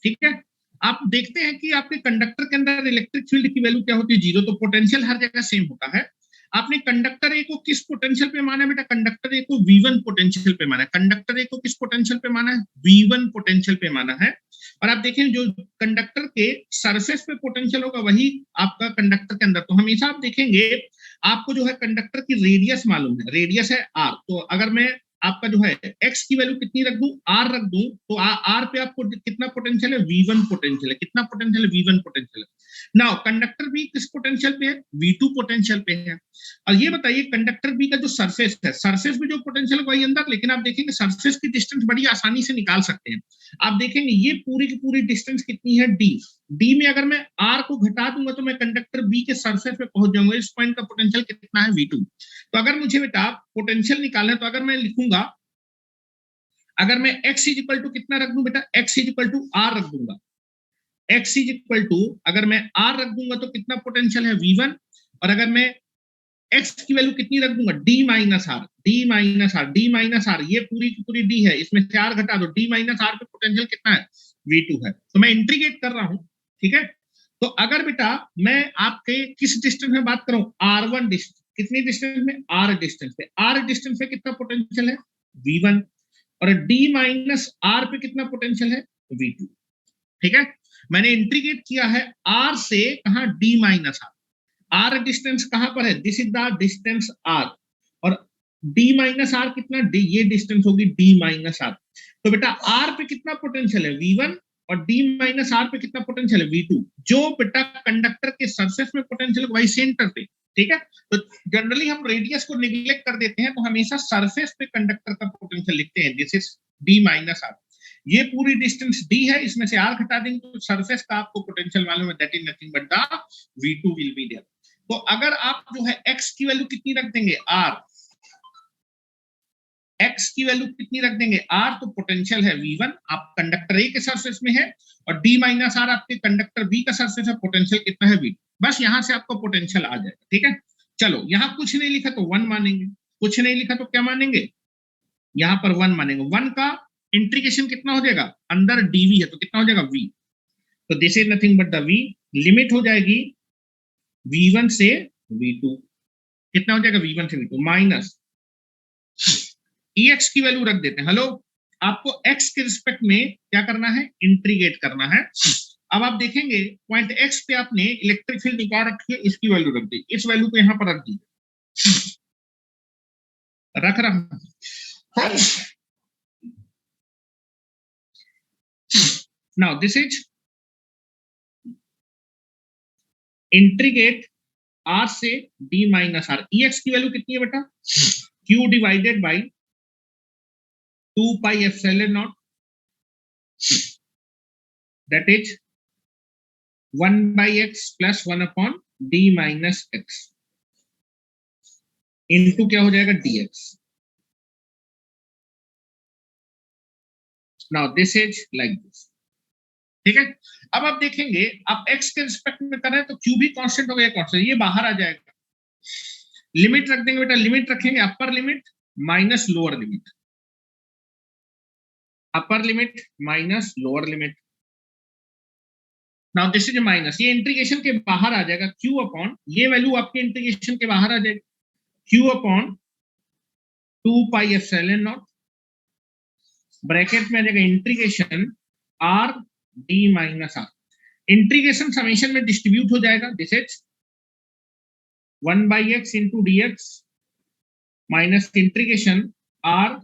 ठीक है। आप देखते हैं कि आपके कंडक्टर के अंदर इलेक्ट्रिक फील्ड की वैल्यू क्या होती है, 0, तो पोटेंशियल हर जगह सेम होता है। आपने कंडक्टर ए को किस पोटेंशियल पे माना है बेटा, कंडक्टर ए को V1 पोटेंशियल पे माना है। कंडक्टर ए को किस पोटेंशियल पे माना है, V1 पोटेंशियल पे माना है। और आप देखें जो कंडक्टर के सरफेस पे पोटेंशियल होगा वही आपका कंडक्टर के अंदर, तो हमेशा आप देखेंगे आपको जो है कंडक्टर की रेडियस मालूम है, रेडियस है R, तो अगर मैं आपका जो है x की वैल्यू कितनी रख दूं, R रख दूं, तो R पे आपको कितना पोटेंशियल है, V1 पोटेंशियल है। कितना पोटेंशियल है, V1 पोटेंशियल है। नाउ कंडक्टर B किस पोटेंशियल पे है, V2 पोटेंशियल पे है। और ये बताइए कंडक्टर B का जो सरफेस है, सरफेस में जो पोटेंशियल है वही अंदर, लेकिन आप देखेंगे सरफेस की डिस्टेंस बड़ी आसानी से निकाल सकते हैं। आप देखेंगे ये पूरी की पूरी डिस्टेंस कितनी है, D में अगर मैं R को घटा दूंगा तो मैं कंडक्टर B के सरफेस पे पहुंच जाऊंगा। इस पॉइंट का पोटेंशियल कितना है, V2। तो अगर मुझे बेटा पोटेंशियल निकालना है, तो अगर मैं लिखूंगा, अगर मैं x इज इक्वल टू कितना रख दूं बेटा, x is equal to R रख दूंगा, x इज इक्वल टू अगर मैं R रख दूंगा तो कितना पोटेंशियल है, V1। और अगर मैं x की वैल्यू कितनी रख दूंगा, d minus R, d minus R, ये पूरी की पूरी d है, इसमें से r घटा दो, d माइनस आर पे पोटेंशियल कितना है, V2 है। तो मैं इंटीग्रेट कर रहा हूं, ठीक है। तो अगर बेटा मैं आपके किस डिस्टेंस में बात करूं, R1 डिस्टेंस, कितनी डिस्टेंस में, R डिस्टेंस पे, R डिस्टेंस पे कितना पोटेंशियल है, V1। और d माइनस आर पे कितना पोटेंशियल है, V2, ठीक है। मैंने इंटीग्रेट किया है R से कहां, d minus R, R distance कहां पर है, this is the distance R, और d माइनस आर कितना, d, ये डिस्टेंस होगी d माइनस आर। तो बेटा R पे कितना पोटेंशियल है, V1, और d माइनस आर पे कितना पोटेंशियल है, V2। जो बेटा कंडक्टर के सरफेस में पोटेंशियल वही सेंटर पे, ठीक है। तो जनरली हम रेडियस को निगलेक्ट कर देते हैं, तो हमेशा सरफेस पे कंडक्टर का पोटेंशियल लिखते हैं, this is d minus R. ये पूरी डिस्टेंस d है, इसमें से r घटा देंगे तो सरफेस का आपको पोटेंशियल मालूम है, that is nothing but the V2 will be there. तो अगर आप जो है x की वैल्यू कितनी रख देंगे, R, x की वैल्यू कितनी रख देंगे, R, तो पोटेंशियल है V1, आप कंडक्टर A के सरफेस में है, और d माइनस आर आपके कंडक्टर B का सरफेस है, पोटेंशियल कितना है, V2। बस यहां से आपका पोटेंशियल आ जाएगा, ठीक है। चलो यहां कुछ नहीं लिखा तो 1 मानेंगे, कुछ नहीं लिखा तो क्या मानेंगे, यहां पर 1 मानेंगे। 1 का इंटीग्रेशन कितना हो जाएगा, अंदर dv है तो कितना हो जाएगा, v, तो this is nothing but the v, limit हो जाएगी v1 से v2, कितना हो जाएगा, v1 से v2 माइनस ex की वैल्यू रख देते हैं। हेलो, आपको x के रिस्पेक्ट में क्या करना है, इंटीग्रेट करना है। अब आप देखेंगे पॉइंट x पे आपने इलेक्ट्रिक फील्ड निकाल रखी है, इसकी वैल्यू रख दी, इस वैल्यू को यहां पर रख दीजिए, रख रहा। Now this is integrate R से d माइनस आर, ex की वैल्यू कितनी है बेटा, q divided by 2 pi epsilon not, that is 1 by x plus 1 upon d minus x into क्या हो जाएगा, dx। Now this is like this, ठीक है। अब आप देखेंगे आप x के रिस्पेक्ट में कर रहे हैं तो q भी कांस्टेंट हो गया, कांस्टेंट, ये बाहर आ जाएगा। लिमिट रख देंगे बेटा, लिमिट रखेंगे upper limit minus lower limit, upper limit minus lower limit. Now this is minus, ये इंटीग्रेशन के बाहर आ जाएगा, q अपॉन, ये वैल्यू आपके इंटीग्रेशन के बाहर आ जाएगी, q upon 2 pi epsilon not, bracket में आ जाएगा integration R D minus R, integration summation में डिस्ट्रीब्यूट हो जाएगा, this is 1 by X into D X minus integration R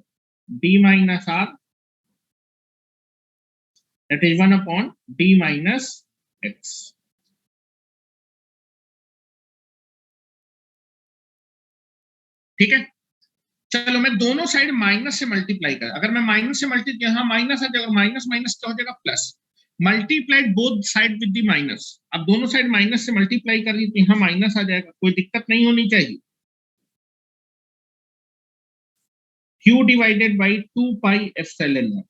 D minus R, that is 1 upon d minus x. ठीक है, चलो मैं दोनों साइड माइनस से मल्टीप्लाई कर, अगर मैं माइनस से मल्टीप्लाई, यहां माइनस आ जाएगा, माइनस माइनस क्या हो जाएगा plus, multiplied both side with the minus, अब दोनों साइड माइनस से मल्टीप्लाई कर रही तो यहां माइनस आ जाएगा, कोई दिक्कत नहीं होनी चाहिए। q divided by 2 pi epsilon not,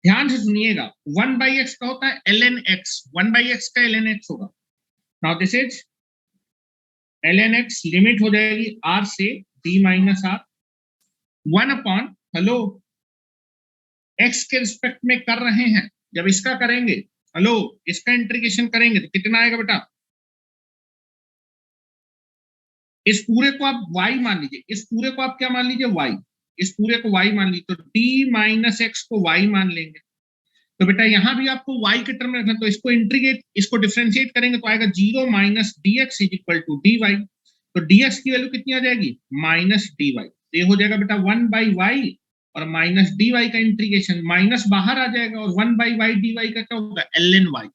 ध्यान से सुनिएगा, 1 बाई एक्स का होता है ln x, 1 बाई एक्स का ln x होगा। Now this is ln x, limit हो जाएगी r से d minus r, 1 upon, hello, x के रिस्पेक्ट में कर रहे हैं, जब इसका करेंगे, हेलो, इसका इंटीग्रेशन करेंगे तो कितना आएगा बेटा, इस पूरे को आप y मान लीजिए, इस पूरे को आप क्या मान लीजिए y, इस पूरे को y मान लीजिए, तो d माइनस x को y मान लेंगे, तो बेटा यहां भी आपको y के टर्म में रखना, तो इसको इंटीग्रेट, इसको डिफरेंशिएट करेंगे तो आएगा 0 minus dx is equal to dy, तो dx की वैल्यू कितनी आ जाएगी माइनस dy, तो ये हो जाएगा बेटा 1 बाई y और माइनस dy का इंटीग्रेशन, माइनस बाहर आ जाएगा और 1 बाई y dy का क्या होगा ln y,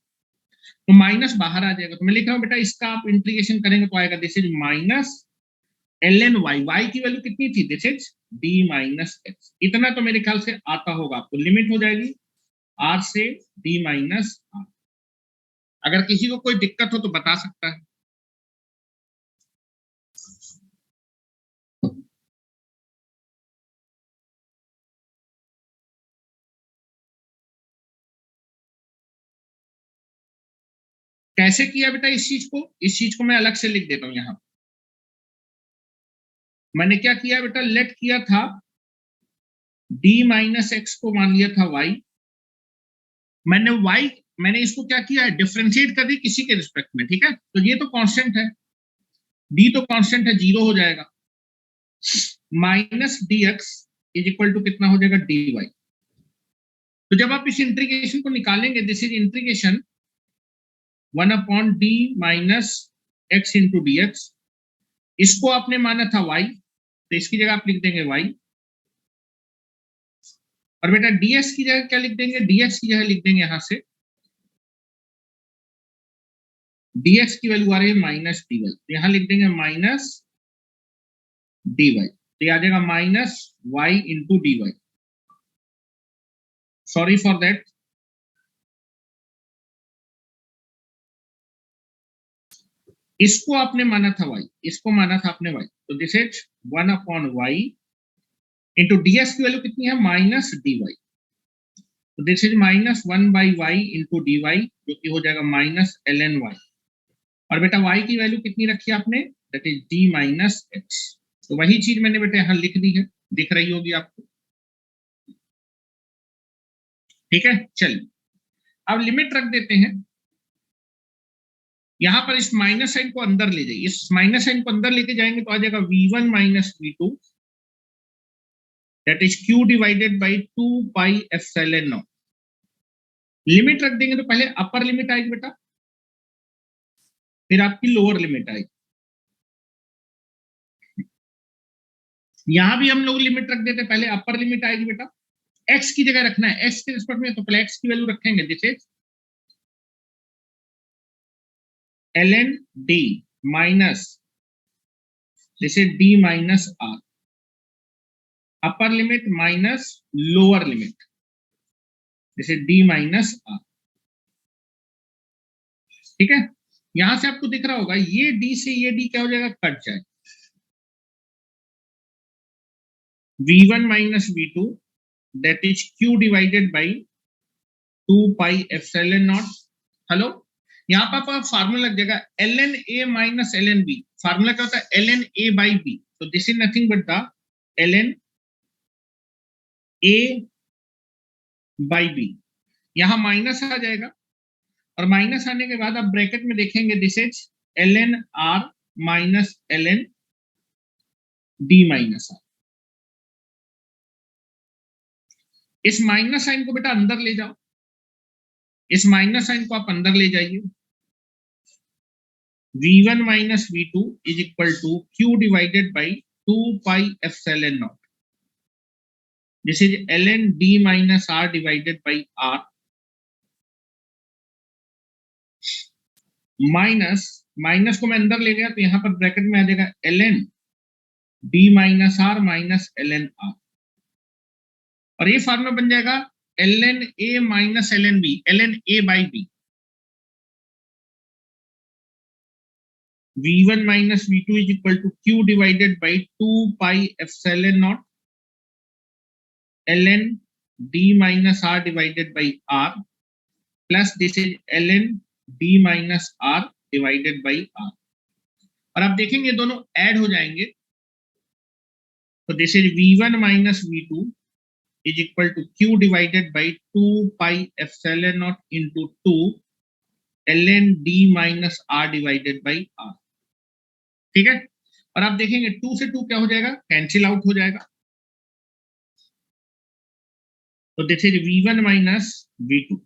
तो माइनस बाहर आ जाएगा, तो मैं लिख रहा हूं बेटा इसका आप इंटीग्रेशन करेंगे तो आएगा this is minus ln y, y की वैल्यू कितनी थी, this is d minus x, इतना तो मेरे ख्याल से आता होगा आपको, लिमिट हो जाएगी r से d माइनस r, अगर किसी को कोई दिक्कत हो तो बता सकता है। कैसे किया बेटा इस चीज को मैं अलग से लिख देता हूं, यहां मैंने क्या किया बेटा, लेट किया था d माइनस एक्स को मान लिया था y, मैंने इसको क्या किया है, डिफरेंशिएट कर दी किसी के रिस्पेक्ट में, ठीक है, तो ये तो कांस्टेंट है, d तो कांस्टेंट है, 0 हो जाएगा, minus dx is equal to कितना हो जाएगा dy, तो जब आप इस इंटीग्रेशन को निकालेंगे, this is integration 1 upon d minus x into D x, इसको आपने माना था y, तो इसकी जगह आप लिख देंगे y, और बेटा dx की जगह क्या लिख देंगे, dx की जगह लिख देंगे यहां से dx की वैल्यू आ रही है माइनस dy, तो यहां लिख देंगे माइनस dy, तो ये आ जाएगा minus y into dy, sorry for that, इसको आपने माना था y, इसको माना था आपने y, तो this is 1 upon y into dx की वैल्यू कितनी है माइनस dy, तो this is minus 1 by y into dy, जो कि हो जाएगा माइनस ln y, और बेटा y की वैल्यू कितनी रखी है आपने, that is d minus x, तो वही चीज मैंने बेटा यहां लिख दी है, दिख रही होगी आपको, ठीक है। चलिए अब लिमिट रख देते हैं, यहां पर इस माइनस साइन को अंदर ले जाइए, इस माइनस साइन को अंदर लेके जाएंगे तो आ जाएगा v1 minus v2, that is q divided by 2 pi epsilon not, limit रख देंगे तो पहले अपर लिमिट आएगी बेटा, फिर आपकी लोअर लिमिट आएगी, यहां भी हम लोग लिमिट रख देते, पहले अपर लिमिट आएगी बेटा, x की जगह रखना है, x के रिस्पेक्ट में, तो पहले x की वैल्यू रखेंगे, this is ln d minus this is d minus r, upper limit minus lower limit, this is d minus r, ठीक है। यहां से आपको दिख रहा होगा ये d से ये d क्या हो जाएगा, कट जाए, v1 minus v2 that is q divided by 2 pi epsilon not, hello, यहाँ पर आपका फार्मूला लग जाएगा ln a minus ln b, formula क्या होता है ln a बाई b, तो this is nothing but the ln a by b, यहां माइनस आ जाएगा, और माइनस आने के बाद आप ब्रैकेट में देखेंगे this is ln r minus ln d minus r, इस माइनस साइन को बेटा अंदर ले जाओ, इस माइनस साइन को आप अंदर ले जाइए। V1 minus V2 is equal to Q divided by 2 pi epsilon naught. This is ln D minus R divided by R minus minus को मैं अंदर ले गया तो यहां पर ब्रैकेट में आ जाएगा ln D minus R minus ln R, और ये फॉर्मूला बन जाएगा ln A minus ln B, ln A by B, V1 minus V2 is equal to Q divided by 2 pi epsilon naught ln D minus R divided by R plus this is ln D minus R divided by R, और आप देखेंगे दोनों add हो जाएंगे, तो this is V1 minus V2 is equal to Q divided by 2 pi epsilon naught into 2 ln D minus R divided by R, ठीक है। और आप देखेंगे 2 से 2 क्या हो जाएगा, कैंसिल आउट हो जाएगा, तो this is V1 minus V2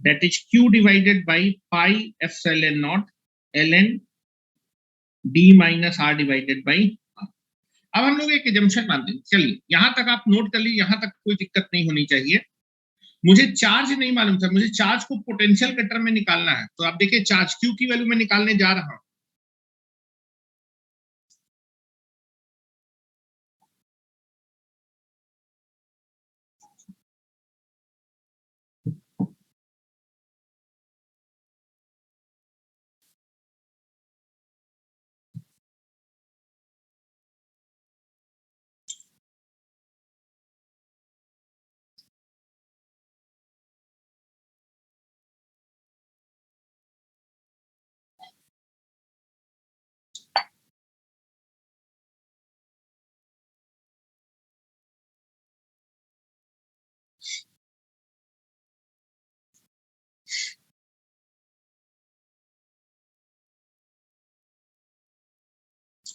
that is Q divided by pi epsilon naught ln D minus R divided by R। अब हम लोग एक एजम्पशन मानते हैं, चलिए यहां तक आप नोट कर लीजिए, यहां तक कोई दिक्कत नहीं होनी चाहिए। मुझे चार्ज नहीं मालूम था, मुझे चार्ज को पोटेंशियल के टर्म में निकालना है, तो आप देखिए चार्ज Q की वैल्यू मैं निकालने जा रहा हूं।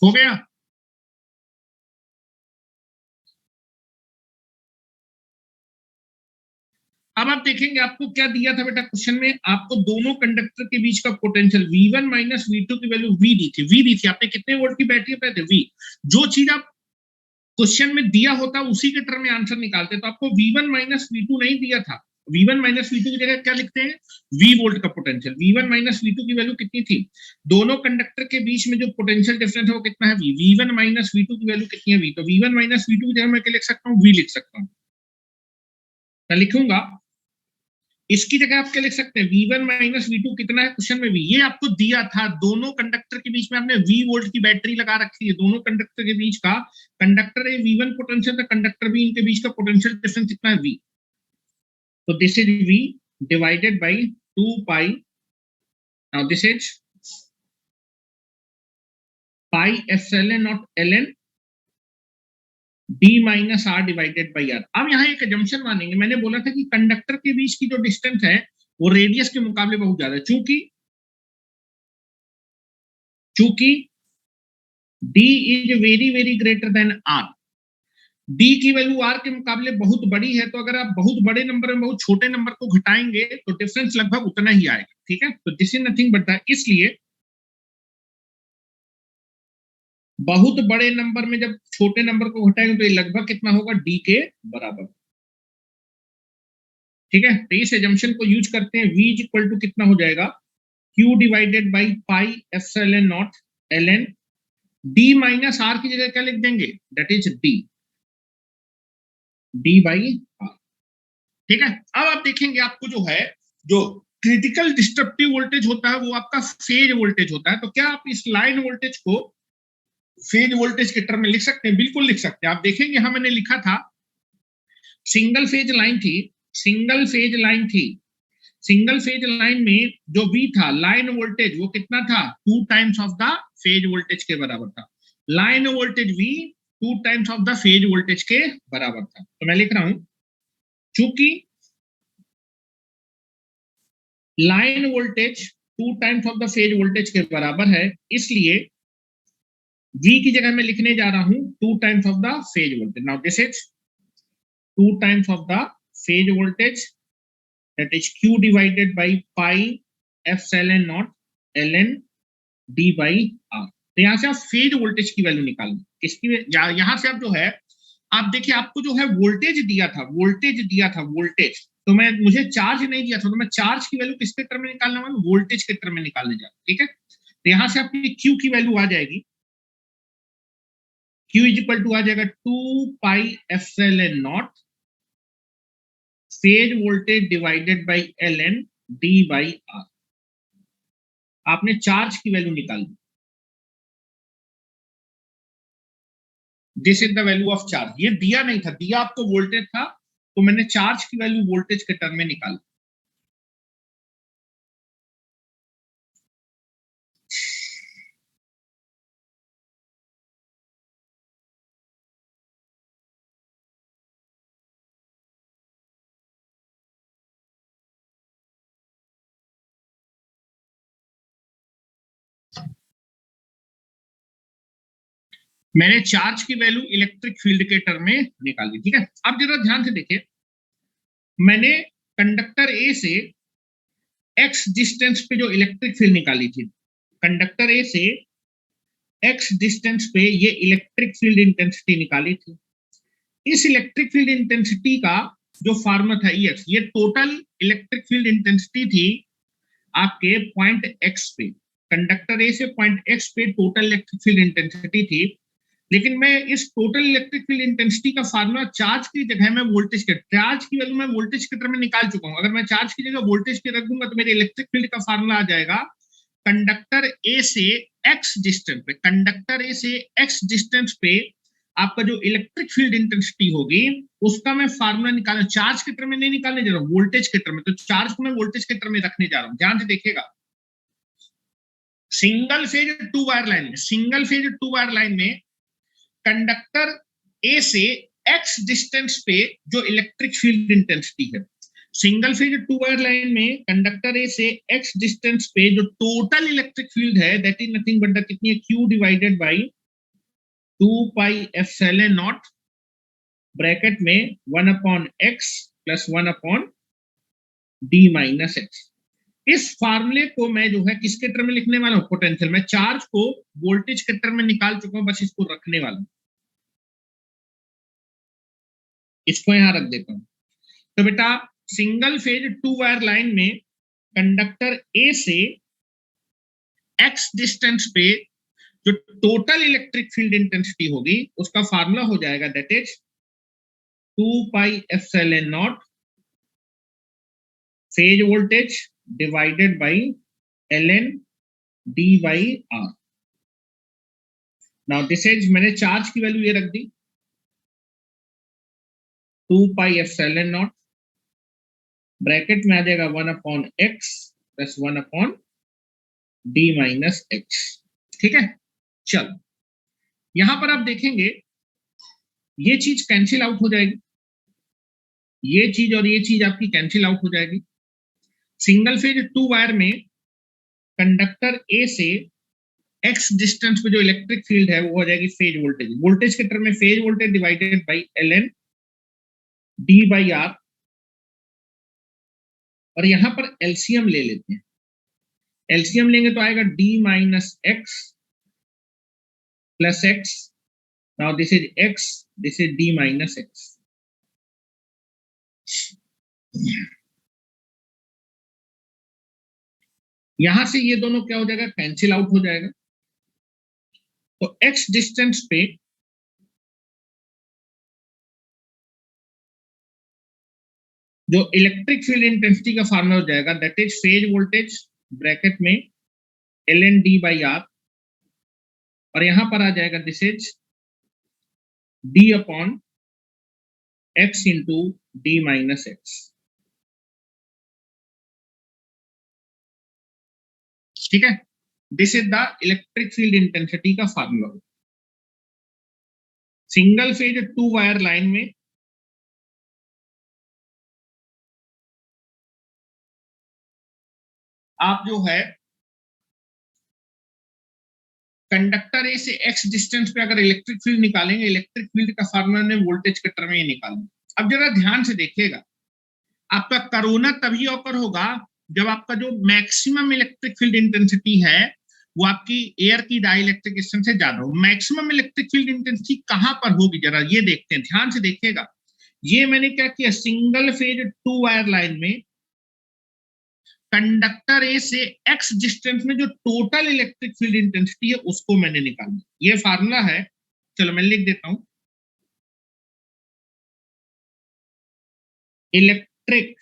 हो गया, अब आप देखेंगे आपको क्या दिया था बेटा क्वेश्चन में, आपको दोनों कंडक्टर के बीच का पोटेंशियल V1 माइनस V2 की वैल्यू V दी थी, आपने कितने वोल्ट की बैटरी पे थे V, जो चीज आप क्वेश्चन में दिया होता उसी के टर्म में आंसर निकालते, तो आपको V1 माइनस V2 नहीं दिया था, V1 माइनस V2 की जगह क्या लिखते हैं, V वोल्ट का पोटेंशियल। V1 माइनस V2 की वैल्यू कितनी थी, दोनों कंडक्टर के बीच में जो पोटेंशियल डिफरेंस है वो कितना है V, V1 माइनस V2 की वैल्यू कितनी है V, तो V1 माइनस V2 की जगह मैं क्या लिख सकता हूँ, V लिख सकता हूँ, मैं लिखूंगा इसकी जगह आप क्या लिख सकते हैं, V1 माइनस V2 कितना है क्वेश्चन में V, ये आपको दिया था, दोनों कंडक्टर के बीच में आपने V वोल्ट की बैटरी लगा रखी है, दोनों कंडक्टर के बीच का, कंडक्टर ए V1 पोटेंशियल था, कंडक्टर बी, इनके बीच का पोटेंशियल डिफरेंस कितना है V, तो this is V divided by 2 pi, now this is pi epsilon not ln D minus R divided by R। अब यहाँ एक एजम्पशन मानेंगे, मैंने बोला था कि कंडक्टर के बीच की जो डिस्टेंस है वो रेडियस के मुकाबले बहुत ज्यादा है, चूंकि D is very very greater then R, D की वैल्यू R के मुकाबले बहुत बड़ी है, तो अगर आप बहुत बड़े नंबर में बहुत छोटे नंबर को घटाएंगे तो डिफरेंस लगभग उतना ही आएगा, ठीक है। तो this is nothing but that, इसलिए बहुत बड़े नंबर में जब छोटे नंबर को घटाएंगे तो ये लगभग कितना होगा, D के बराबर, ठीक है। तो इस एजम्पशन को यूज करते हैं, V इज इक्वल टू कितना हो जाएगा, Q divided by pi epsilon not ln D minus R की जगह क्या लिख देंगे, that is D by R, ठीक है। अब आप देखेंगे आपको जो है, जो क्रिटिकल डिस्ट्रप्टिव वोल्टेज होता है वो आपका फेज वोल्टेज होता है, तो क्या आप इस लाइन वोल्टेज को फेज वोल्टेज के टर्म में लिख सकते हैं, बिल्कुल लिख सकते हैं। आप देखेंगे यहां मैंने लिखा था सिंगल फेज लाइन थी, सिंगल फेज लाइन थी, सिंगल फेज लाइन में जो V था लाइन वोल्टेज वो कितना था, 2 times of the phase voltage के बराबर था, line voltage V 2 times of the phase voltage के बराबर था। तो मैं लिख रहा हूं चूंकि line voltage 2 times of the phase voltage के बराबर है, इसलिए V की जगह मैं लिखने जा रहा हूं 2 times of the phase voltage. Now this is 2 times of the phase voltage, that is Q divided by pi epsilon naught ln d by r। तो यहां से आप फेज वोल्टेज की वैल्यू निकालेंगे। किसकी? यहां से आप जो है, आप देखिए आपको जो है वोल्टेज दिया था, वोल्टेज, तो मुझे चार्ज नहीं दिया था, तो मैं चार्ज की वैल्यू किसके टर्म में निकालने वाला हूं? वोल्टेज के टर्म में निकालने जा रहा हूं। ठीक है, तो यहां से आपकी Q की वैल्यू आ जाएगी, Q इज इक्वल टू आ जाएगा 2 pi epsilon naught phase voltage divided by ln d by r। आपने चार्ज की वैल्यू निकाल दी, this is the value of charge. ये दिया नहीं था, दिया आपको वोल्टेज था, तो मैंने चार्ज की वैल्यू वोल्टेज के टर्म में निकाली। मैंने चार्ज की वैल्यू इलेक्ट्रिक फील्ड के टर्म में निकाली। ठीक है, अब जरा ध्यान से देखिए, मैंने कंडक्टर ए से एक्स डिस्टेंस पे जो इलेक्ट्रिक फील्ड निकाली थी, कंडक्टर ए से एक्स डिस्टेंस पे ये इलेक्ट्रिक फील्ड इंटेंसिटी निकाली थी। इस इलेक्ट्रिक फील्ड इंटेंसिटी का जो फार्मूला था EX, ये टोटल इलेक्ट्रिक फील्ड इंटेंसिटी थी आपके पॉइंट एक्स पे, कंडक्टर ए से पॉइंट एक्स पे टोटल इलेक्ट्रिक फील्ड इंटेंसिटी थी। लेकिन मैं इस टोटल इलेक्ट्रिक फील्ड इंटेंसिटी का फार्मूला चार्ज की जगह मैं वोल्टेज के, चार्ज की वैल्यू मैं वोल्टेज के टर्म में निकाल चुका हूं। अगर मैं चार्ज की जगह वोल्टेज के रख दूंगा तो मेरे इलेक्ट्रिक फील्ड का फार्मूला आ जाएगा, कंडक्टर ए से एक्स डिस्टेंस पे, कंडक्टर ए से एक्स डिस्टेंस पे आपका जो इलेक्ट्रिक फील्ड इंटेंसिटी होगी उसका मैं फार्मूला निकालना, चार्ज के टर्म में नहीं निकालने जा रहा हूं, वोल्टेज के टर्म में। तो चार्ज को मैं वोल्टेज के टर्म में रखने जा रहा हूं। ध्यान से देखिएगा, सिंगल फेज 2 वायर लाइन में, सिंगल फेज 2 वायर लाइन में कंडक्टर ए से एक्स डिस्टेंस पे जो इलेक्ट्रिक फील्ड इंटेंसिटी है, सिंगल फेज 2 वायर लाइन में कंडक्टर ए से एक्स डिस्टेंस पे जो टोटल इलेक्ट्रिक फील्ड है, that is nothing but the कितनी है, Q divided by 2 pi epsilon not bracket में 1 upon x plus 1 upon d minus x। इस फार्मूले को मैं जो है किसके टर्म में लिखने वाला हूं? पोटेंशियल। मैं चार्ज को वोल्टेज के टर्म में निकाल चुका हूं, बस इसको रखने वाला हूं, इसको यहां रख देता हूं। तो बेटा सिंगल फेज 2 वायर लाइन में कंडक्टर ए से एक्स डिस्टेंस पे जो टोटल इलेक्ट्रिक फील्ड इंटेंसिटी होगी उसका फार्मूला हो जाएगा, that is 2 pi epsilon naught phase voltage divided by ln d by r। Now this is, मैंने चार्ज की वैल्यू ये रख दी 2 पाई एप्सिलॉन नॉट, ब्रैकेट में आ जाएगा 1 upon x plus 1 upon d minus x। ठीक है, चलो यहां पर आप देखेंगे ये चीज कैंसिल आउट हो जाएगी, ये चीज और ये चीज आपकी कैंसिल आउट हो जाएगी। सिंगल फेज 2 वायर में कंडक्टर ए से एक्स डिस्टेंस पे जो इलेक्ट्रिक फील्ड है वो हो जाएगी फेज वोल्टेज, वोल्टेज के टर्म में phase voltage divided by ln d by r। और यहां पर एलसीएम ले लेते हैं, एलसीएम लेंगे तो आएगा d minus x plus x। Now this is x, this is d minus x। यहां से ये दोनों क्या हो जाएगा, कैंसिल आउट हो जाएगा। तो x डिस्टेंस पे जो इलेक्ट्रिक फील्ड इंटेंसिटी का फार्मूला हो जाएगा, that is phase voltage bracket में ln d बाई r, और यहां पर आ जाएगा this is d upon x into d minus x। ठीक है, this is the electric field intensity का formula. Single phase 2 wire line में आप जो है कंडक्टर ए से एक्स डिस्टेंस पे अगर इलेक्ट्रिक फील्ड निकालेंगे, इलेक्ट्रिक फील्ड का फार्मूला ने वोल्टेज के टर्म में निकालना। अब जरा ध्यान से देखिएगा, आपका कोरोना तभी ऑकर होगा जब आपका जो मैक्सिमम इलेक्ट्रिक फील्ड इंटेंसिटी है वो आपकी एयर की डाइलेक्ट्रिक डिस्टेंस से ज्यादा हो। मैक्सिमम इलेक्ट्रिक फील्ड इंटेंसिटी कहां पर होगी, जरा ये देखते हैं, ध्यान से देखिएगा। ये मैंने क्या किया, सिंगल फेज 2 वायर लाइन में कंडक्टर ए से एक्स डिस्टेंस में जो टोटल इलेक्ट्रिक फील्ड इंटेंसिटी है उसको मैंने निकाला। ये फार्मूला है, चलो मैं लिख देता हूं। Electric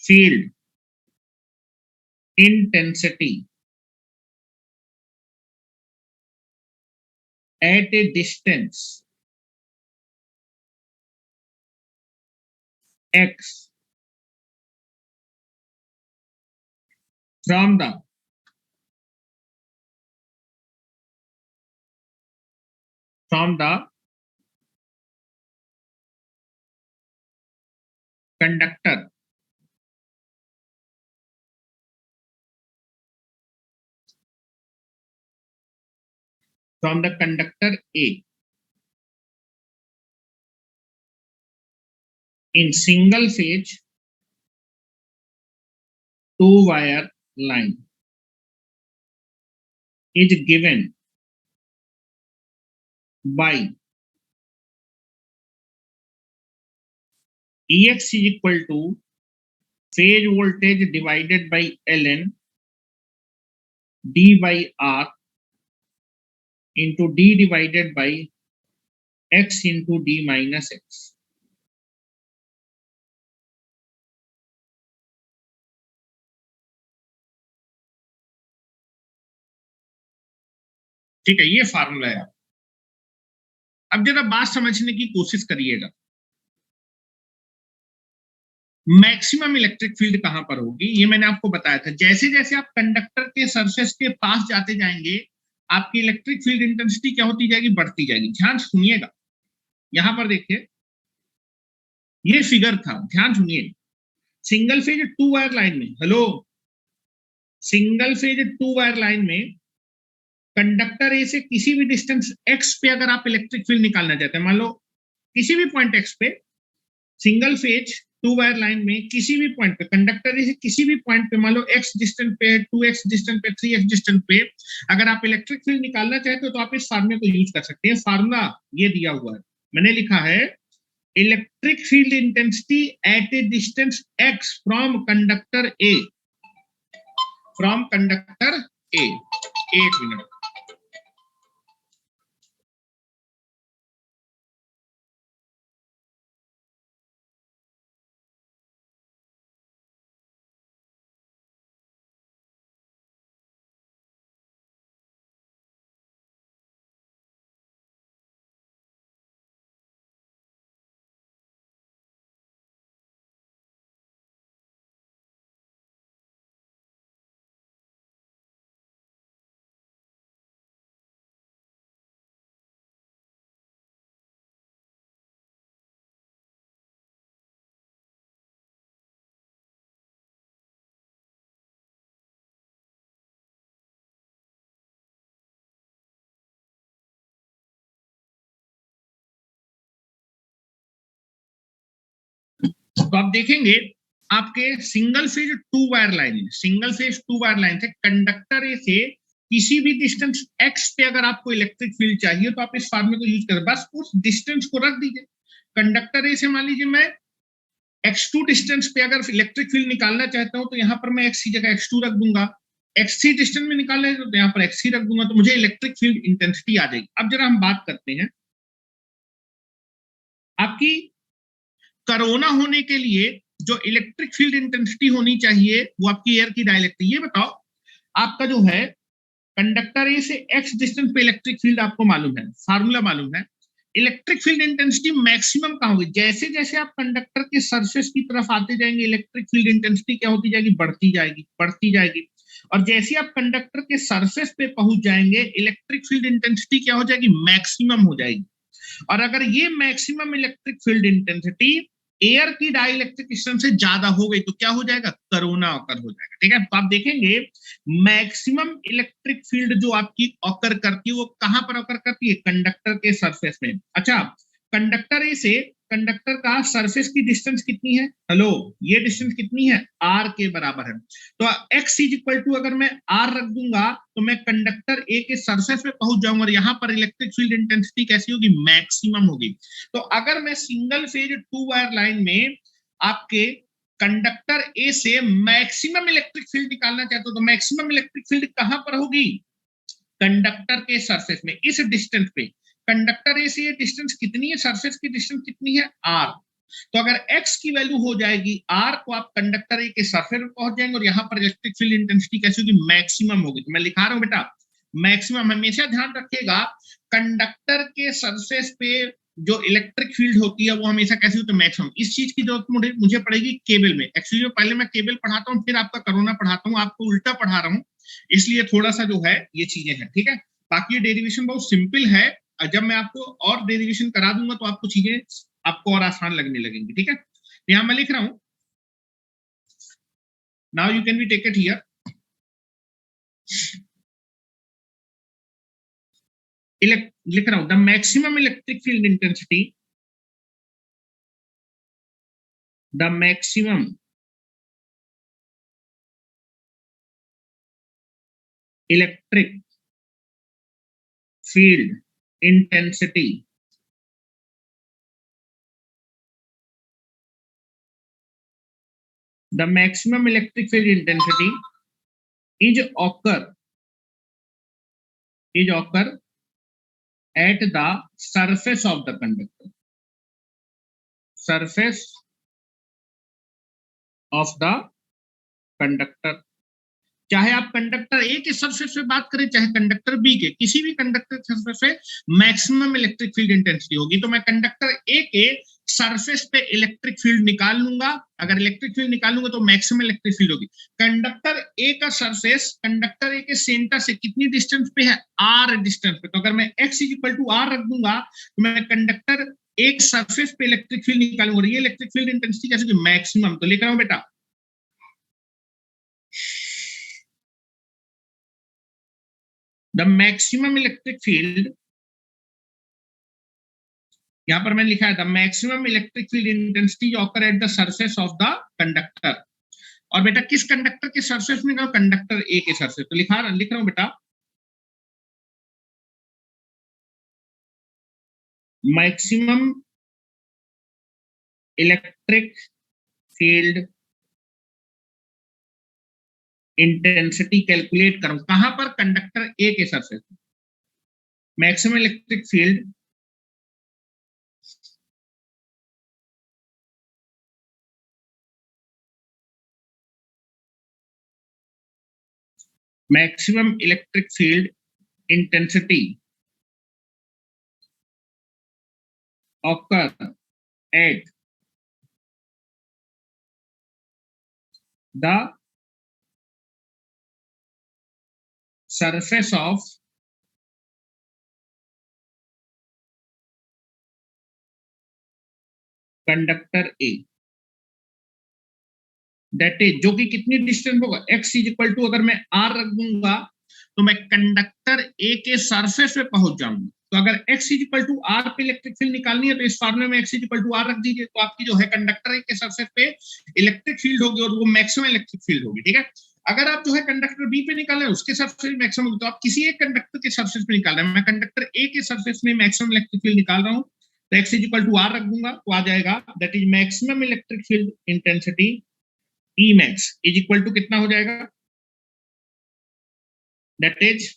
field intensity at a distance x from the conductor A in single phase 2 wire line is given by Ex is equal to phase voltage divided by ln d by r into d divided by x into d minus x। ठीक है, ये formula है। अब जरा बात समझने की कोशिश करिएगा, मैक्सिमम इलेक्ट्रिक फील्ड कहां पर होगी, ये मैंने आपको बताया था। जैसे जैसे आप कंडक्टर के सरफेस के पास जाते जाएंगे आपकी इलेक्ट्रिक फील्ड इंटेंसिटी क्या होती जाएगी, बढ़ती जाएगी। ध्यान सुनिएगा, यहां पर देखिए ये फिगर था, ध्यान सुनिए। सिंगल फेज 2 वायर लाइन में, hello, single phase 2 wire line में कंडक्टर ए से किसी भी डिस्टेंस x पे अगर आप इलेक्ट्रिक फील्ड निकालना चाहते हैं, मान लो किसी भी पॉइंट x पे, सिंगल फेज 2 वायर लाइन में किसी भी पॉइंट पे कंडक्टर ए से किसी भी पॉइंट पे, मान लो x डिस्टेंस पे, 2x डिस्टेंस पे, 3x डिस्टेंस पे अगर आप इलेक्ट्रिक फील्ड निकालना चाहते हो तो आप इस फार्मूले को यूज कर सकते हैं। फार्मूला ये दिया हुआ है, मैंने लिखा है electric field intensity at A distance x from conductor A, from conductor A. एक मिनट, तो आप देखेंगे आपके सिंगल फेज 2 वायर लाइन है, सिंगल फेज 2 वायर लाइन से कंडक्टर ए से किसी भी डिस्टेंस x पे अगर आपको इलेक्ट्रिक फील्ड चाहिए तो आप इस फार्मूले को यूज करें, बस उस डिस्टेंस को रख दीजिए। कंडक्टर ए से मान लीजिए मैं x2 डिस्टेंस पे अगर इलेक्ट्रिक फील्ड निकालना चाहता हूं तो यहाँ पर मैं x की जगह x2 रख दूंगा, x3 डिस्टेंस में निकालना है तो यहाँ पर x3 रख दूंगा, तो मुझे इलेक्ट्रिक फील्ड इंटेंसिटी आ जाएगी। अब जरा हम बात करते हैं आपकी कोरोना होने के लिए जो इलेक्ट्रिक फील्ड इंटेंसिटी होनी चाहिए वो आपकी एयर की डाइलेक्ट्रिक। ये बताओ आपका जो है कंडक्टर ए से x डिस्टेंस पे इलेक्ट्रिक फील्ड आपको मालूम है, फार्मूला मालूम है, इलेक्ट्रिक फील्ड इंटेंसिटी मैक्सिमम कहां होगी, जैसे जैसे आप कंडक्टर के सरफेस की तरफ आते जाएंगे इलेक्ट्रिक फील्ड इंटेंसिटी क्या होती जाएगी, बढ़ती जाएगी, बढ़ती जाएगी। और जैसे आप कंडक्टर के सरफेस पे पहुंच जाएंगे इलेक्ट्रिक फील्ड इंटेंसिटी क्या हो जाएगी, मैक्सिमम हो जाएगी। और अगर ये maximum electric field intensity air की डाइलेक्ट्रिक डिस्टेंस से ज्यादा हो गई तो क्या हो जाएगा, कोरोना ऑकर हो जाएगा। ठीक है, तो आप देखेंगे मैक्सिमम इलेक्ट्रिक फील्ड जो आपकी ऑकर करती है वो कहां पर ऑकर करती है, कंडक्टर के सरफेस में। अच्छा, कंडक्टर ए से कंडक्टर का सरफेस की डिस्टेंस कितनी है, हेलो, ये डिस्टेंस कितनी है, आर के बराबर है। तो x इज इक्वल टू अगर मैं r रख दूंगा तो मैं कंडक्टर ए के सरफेस पे पहुंच जाऊंगा और यहां पर इलेक्ट्रिक फील्ड इंटेंसिटी कैसी होगी, मैक्सिमम होगी। तो अगर मैं सिंगल फेज 2 वायर लाइन में आपके कंडक्टर ए से मैक्सिमम इलेक्ट्रिक फील्ड निकालना चाहते हो तो मैक्सिमम इलेक्ट्रिक फील्ड कहां पर होगी, कंडक्टर के सरफेस में, इस डिस्टेंस पे। कंडक्टर ए से ये डिस्टेंस कितनी है, सरफेस की डिस्टेंस कितनी है, r। तो अगर x की वैल्यू हो जाएगी r तो आप कंडक्टर ए के सरफेस पे पहुंच जाएंगे और यहां पर इलेक्ट्रिक फील्ड इंटेंसिटी कैसी होगी, मैक्सिमम होगी। तो मैं लिखा रहा हूं बेटा मैक्सिमम, हमेशा ध्यान रखिएगा कंडक्टर के सरफेस पे जो इलेक्ट्रिक फील्ड होती है वो हमेशा कैसी होती है, मैक्सिमम। इस चीज की जरूरत मुझे पड़ेगी केबल में। एक्चुअली पहले मैं केबल पढ़ाता हूँ फिर आपका कोरोना पढ़ाता हूँ, आपको उल्टा पढ़ा रहा हूँ, इसलिए थोड़ा सा जो है ये चीजें हैं। ठीक है, बाकी ये डेरिवेशन बहुत सिंपल है, जब मैं आपको और डेरिवेशन करा दूंगा तो आपको चीजें आपको और आसान लगने लगेंगी। ठीक है, यहां मैं लिख रहा हूं, now you can be take it here. लिख रहा हूं, the maximum electric field intensity, the maximum electric field intensity the maximum electric field intensity is occur at the surface of the conductor, surface of the conductor। चाहे आप conductor A के surface पे बात करें चाहे कंडक्टर बी के, किसी भी कंडक्टर सरफेस पे मैक्सिमम इलेक्ट्रिक फील्ड इंटेंसिटी होगी। तो मैं कंडक्टर ए के सरफेस पे इलेक्ट्रिक फील्ड निकाल लूंगा, अगर इलेक्ट्रिक फील्ड निकाल लूंगा तो मैक्सिमम इलेक्ट्रिक फील्ड होगी। कंडक्टर ए का सरफेस कंडक्टर ए के सेंटर से कितनी डिस्टेंस पे है, आर डिस्टेंस पे। तो अगर मैं x इक्वल टू आर रख दूंगा तो मैं कंडक्टर एक सरफेस पे इलेक्ट्रिक फील्ड निकालूंगा, ये इलेक्ट्रिक फील्ड इंटेंसिटी कैसे होगी, मैक्सिमम। तो लिख रहा हूं बेटा द मैक्सिमम इलेक्ट्रिक फील्ड, यहां पर मैंने लिखा है the maximum electric field intensity occur at the surface of the conductor. और बेटा किस कंडक्टर के सरफेस में, कंडक्टर ए के सरफेस। तो लिख रहा हूं बेटा maximum electric field intensity calculate करूं कहां पर, कंडक्टर ए के सरफेस में। Maximum electric field maximum electric field intensity occur at the surface of conductor A, that is जो कि कितनी डिस्टेंस होगा, x इज इक्वल टू अगर मैं r रख दूंगा तो मैं कंडक्टर ए के सरफेस पे पहुंच जाऊंगा। तो अगर x is equal to r पे इलेक्ट्रिक फील्ड निकालनी है तो इस फॉर्मूले में x is equal to r रख दीजिए, तो आपकी जो है कंडक्टर ए के सरफेस पे इलेक्ट्रिक फील्ड होगी और वो मैक्सिमम इलेक्ट्रिक फील्ड होगी। ठीक है, अगर आप जो है कंडक्टर बी पे निकाल रहे हैं उसके सरफेस में मैक्सिमम होगी, तो आप किसी एक कंडक्टर के सरफेस पे निकाल रहे हैं, मैं कंडक्टर ए के सरफेस में मैक्सिमम इलेक्ट्रिक फील्ड निकाल रहा हूँ तो x is equal to r रख दूंगा तो आ जाएगा that is maximum electric field intensity E max is equal to कितना हो जाएगा, दैट इज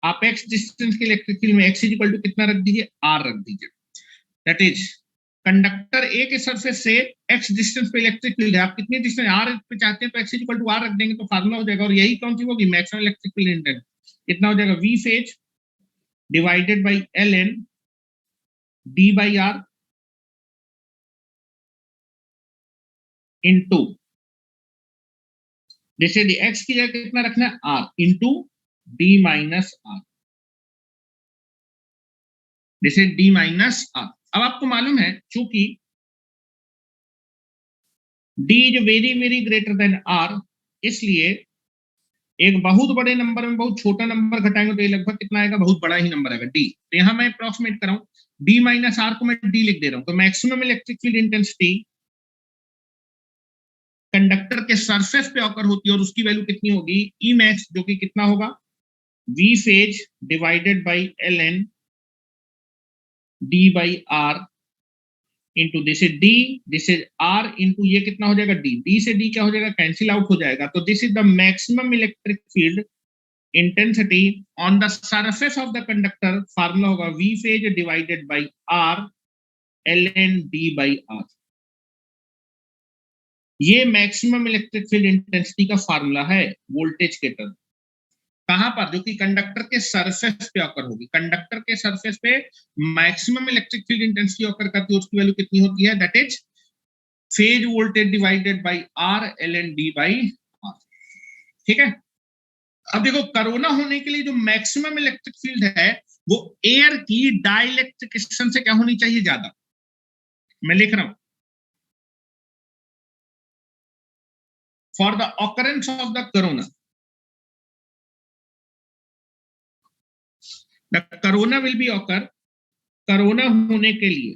आप x डिस्टेंस के इलेक्ट्रिक फील्ड में x इज इक्वल टू कितना रख दीजिए, r रख दीजिए। दैट इज कंडक्टर ए के सरफेस से x डिस्टेंस पे इलेक्ट्रिक फील्ड है, आप कितनी डिस्टेंस r पे चाहते हैं तो x is equal to r रख देंगे तो फार्मूला हो जाएगा। और यही कौन सी होगी, मैक्सिमम इलेक्ट्रिक फील्ड इंटेंसिटी। कितना हो जाएगा, v phase divided by ln d by r into, जैसे x की जगह कितना रखना है, r into d minus r, जैसे d माइनस r। अब आपको मालूम है चूंकि D is very very greater than R, इसलिए एक बहुत बड़े नंबर में बहुत छोटा नंबर घटाएंगे तो ये लगभग कितना आएगा, बहुत बड़ा ही नंबर आएगा डी। तो यहां मैं अप्रोक्सीमेट कर रहा हूं, डी माइनस आर को मैं डी लिख दे रहा हूं। तो maximum electric field intensity conductor के सरफेस पे ऑकर होती है और उसकी वैल्यू कितनी होगी, ई मैक्स, जो कि कितना होगा, V phase divided by L N D by R into this is D, this is R into ये कितना हो जाएगा डी, डी से डी क्या हो जाएगा, कैंसिल आउट हो जाएगा। तो this is the maximum electric field intensity on the surface of the conductor, formula होगा V phase divided by R L N D by are. ये मैक्सिमम इलेक्ट्रिक फील्ड इंटेंसिटी का formula है voltage के term. कहां पर, जो कि conductor के सरफेस पे ऑकर होगी, कंडक्टर के सरफेस पे maximum electric field intensity occur करती है, उसकी वैल्यू कितनी होती है, that is phase voltage divided by R L N D by R. ठीक है, अब देखो कोरोना होने के लिए जो मैक्सिमम इलेक्ट्रिक फील्ड है वो एयर की डाइलेक्ट्रिकेशन से क्या होनी चाहिए, ज्यादा। मैं लिख रहा हूं, for the occurrence of the corona, the corona will be occur, corona होने के लिए,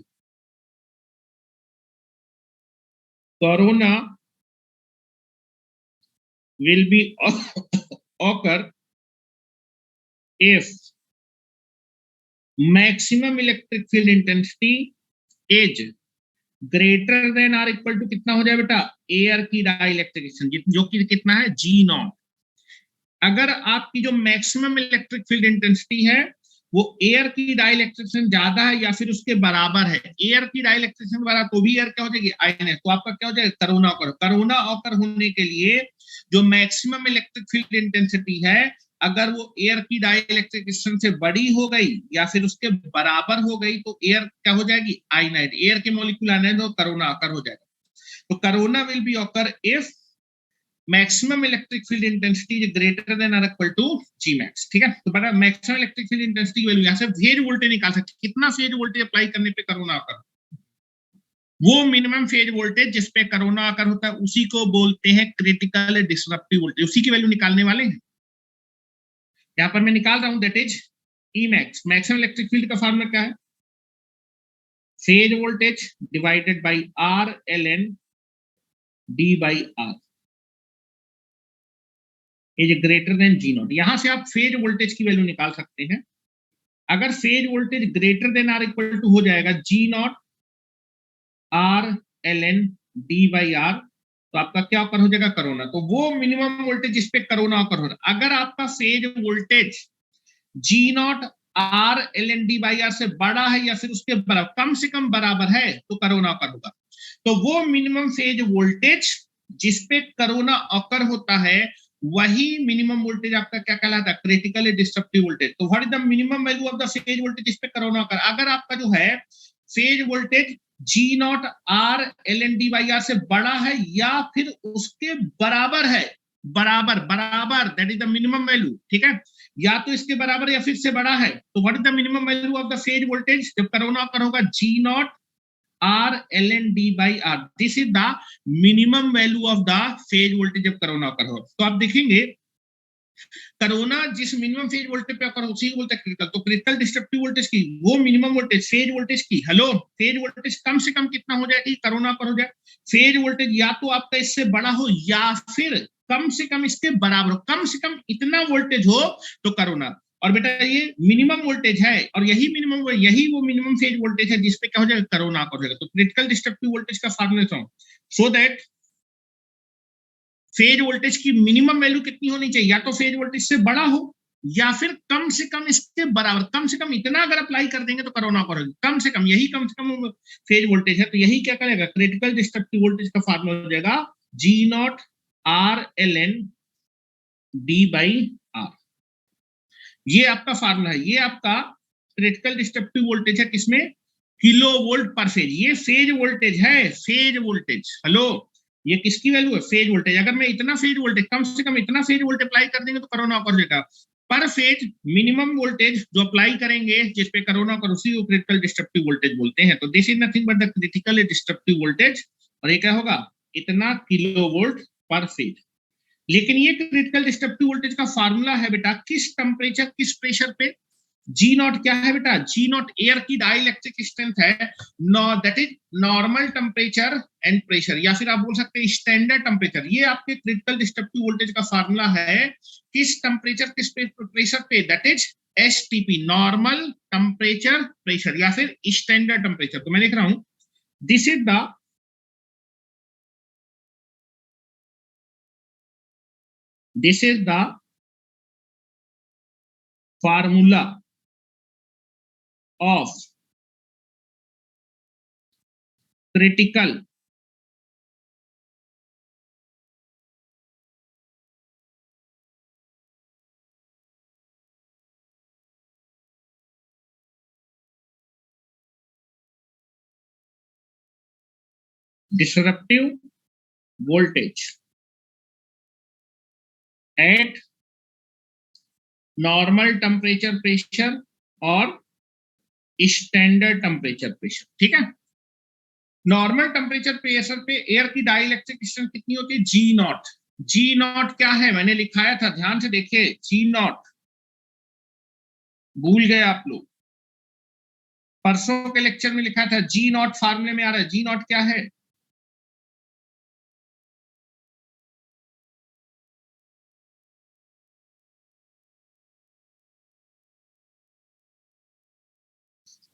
corona will be occur if maximum electric field intensity is greater than or equal to कितना हो जाए बेटा, एयर की डाइलेक्ट्रिकेशन, जो कि कितना है, जी नॉट। अगर आपकी जो मैक्सिमम इलेक्ट्रिक फील्ड इंटेंसिटी है वो एयर की डाइलेक्ट्रिकेशन ज्यादा है या फिर उसके बराबर है, एयर की डाइलेक्ट्रिकेशन बराबर, तो भी एयर क्या हो जाएगी, आयन, तो आपका क्या हो जाएगा, कोरोना ऑकर। कोरोना ऑकर होने के लिए जो मैक्सिमम इलेक्ट्रिक फील्ड इंटेंसिटी है, अगर वो एयर की डाइलेक्ट्रिकेशन से बड़ी हो गई या फिर उसके बराबर हो गई तो एयर क्या हो जाएगी, आयनाइड, एयर के मॉलिक्यूल आयनाइड, तो कोरोना ऑकर हो जाएगा। तो corona will be occur if maximum electric field intensity is greater then और इक्वल टू जी मैक्स। ठीक है, तो बड़ा maximum electric field intensity value, यहां से फेज वोल्टेज निकाल सकते, कितना फेज वोल्टेज अप्लाई करने पे कोरोना ऑकर, वो मिनिमम फेज वोल्टेज जिस पे कोरोना ऑकर होता है उसी को बोलते हैं क्रिटिकल डिसरप्टिव वोल्टेज, उसी की वैल्यू निकालने वाले हैं। यहां पर मैं निकाल रहा हूं, that is E max, maximum electric field का फार्मूला क्या है, phase voltage divided by R L N D by R is greater than G not. यहां से आप फेज वोल्टेज की वैल्यू निकाल सकते हैं। अगर phase voltage greater than or equal to हो जाएगा जी not R L N D by R, तो आपका क्या ऑकर हो जाएगा, कोरोना। तो वो मिनिमम वोल्टेज जिस पे कोरोना ऑकर हो रहा है, अगर आपका phase voltage G not R L N D by R से बड़ा है या फिर उसके बराबर, कम से कम बराबर है, तो कोरोना ऑकर होगा। तो वो मिनिमम फेज वोल्टेज जिस पे कोरोना ऑकर होता है वही मिनिमम वोल्टेज आपका क्या कहलाता है, क्रिटिकली डिस्ट्रप्टिव वोल्टेज। तो what is the minimum value of the phase voltage जिस पे कोरोना ऑकर, अगर आपका जो है phase voltage G not R L N D by R से बड़ा है या फिर उसके बराबर है, बराबर बराबर, that is the minimum value. ठीक है, या तो इसके बराबर या फिर से बड़ा है, तो what is the minimum value of the phase voltage जब कोरोना ऑकर होगा, g not R L N D by r, this is the minimum value of the phase voltage जब कोरोना ऑकर हो। तो आप देखेंगे कोरोना जिस minimum phase voltage पे occur उसी को बोलते हैं क्रिटिकल। तो क्रिटिकल डिस्ट्रप्टिव वोल्टेज की वो मिनिमम वोल्टेज फेज वोल्टेज की, हेलो, फेज वोल्टेज कम से कम कितना हो जाए कि कोरोना ऑकर हो जाए, फेज वोल्टेज या तो आपका इससे बड़ा हो या फिर कम से कम इसके बराबर हो, कम से कम इतना वोल्टेज हो तो कोरोना। और बेटा ये मिनिमम वोल्टेज है और यही वो मिनिमम फेज वोल्टेज है जिसपे क्या हो जाएगा, कोरोना ऑकर हो जाएगा। तो क्रिटिकल डिस्ट्रप्टिव वोल्टेज का formula so that phase voltage की मिनिमम वैल्यू कितनी होनी चाहिए, या तो फेज वोल्टेज से बड़ा हो या फिर कम से कम इसके बराबर, कम से कम इतना अगर अप्लाई कर देंगे तो कोरोना ऑकर होगी, कम से कम फेज वोल्टेज है। तो यही क्या करेगा, क्रिटिकल डिस्ट्रप्टिव वोल्टेज का फार्मूला हो जाएगा जी not R L N D by are. ये आपका फार्मूला है, ये आपका क्रिटिकल डिस्ट्रप्टिव वोल्टेज है किसमें, किलो वोल्ट पर फेज। ये फेज वोल्टेज है, फेज वोल्टेज, हेलो, ये किसकी वैल्यू है, फेज वोल्टेज। अगर मैं इतना फेज वोल्टेज, कम से कम इतना फेज वोल्टेज अप्लाई कर देंगे तो कोरोना ऑकर हो जाएगा। पर फेज मिनिमम वोल्टेज जो अप्लाई करेंगे जिस पे कोरोना ऑकर, उसी को क्रिटिकल डिस्ट्रप्टिव वोल्टेज बोलते हैं। तो this is nothing but the critical disruptive voltage. और ये क्या होगा, इतना किलोवोल्ट पर फेज। लेकिन ये क्रिटिकल डिस्ट्रक्टिव वोल्टेज का फार्मूला है बेटा किस टेम्परेचर किस प्रेशर पे। जी नॉट क्या है बेटा, जी नॉट एयर की डाइलेक्ट्रिक स्ट्रेंथ है, that is normal temperature and pressure, या फिर आप बोल सकते हैं स्टैंडर्ड टेम्परेचर। ये आपके क्रिटिकल डिस्ट्रक्टिव वोल्टेज का फार्मूला है किस टेम्परेचर किस प्रेशर पे, that is STP, normal temperature pressure या फिर स्टैंडर्ड टेम्परेचर। तो मैं लिख रहा हूं this is the formula of critical disruptive voltage at normal temperature pressure और स्टैंडर्ड टेम्परेचर प्रेशर। ठीक है, नॉर्मल टेम्परेचर प्रेशर पे एयर की डाइलेक्ट्रिक स्ट्रेंथ कितनी होती है, जी नॉट। जी नॉट क्या है, मैंने लिखाया था, ध्यान से देखिए, जी नॉट भूल गए आप लोग, परसों के लेक्चर में लिखा था, जी नॉट फार्मूले में आ रहा है। जी नॉट क्या है,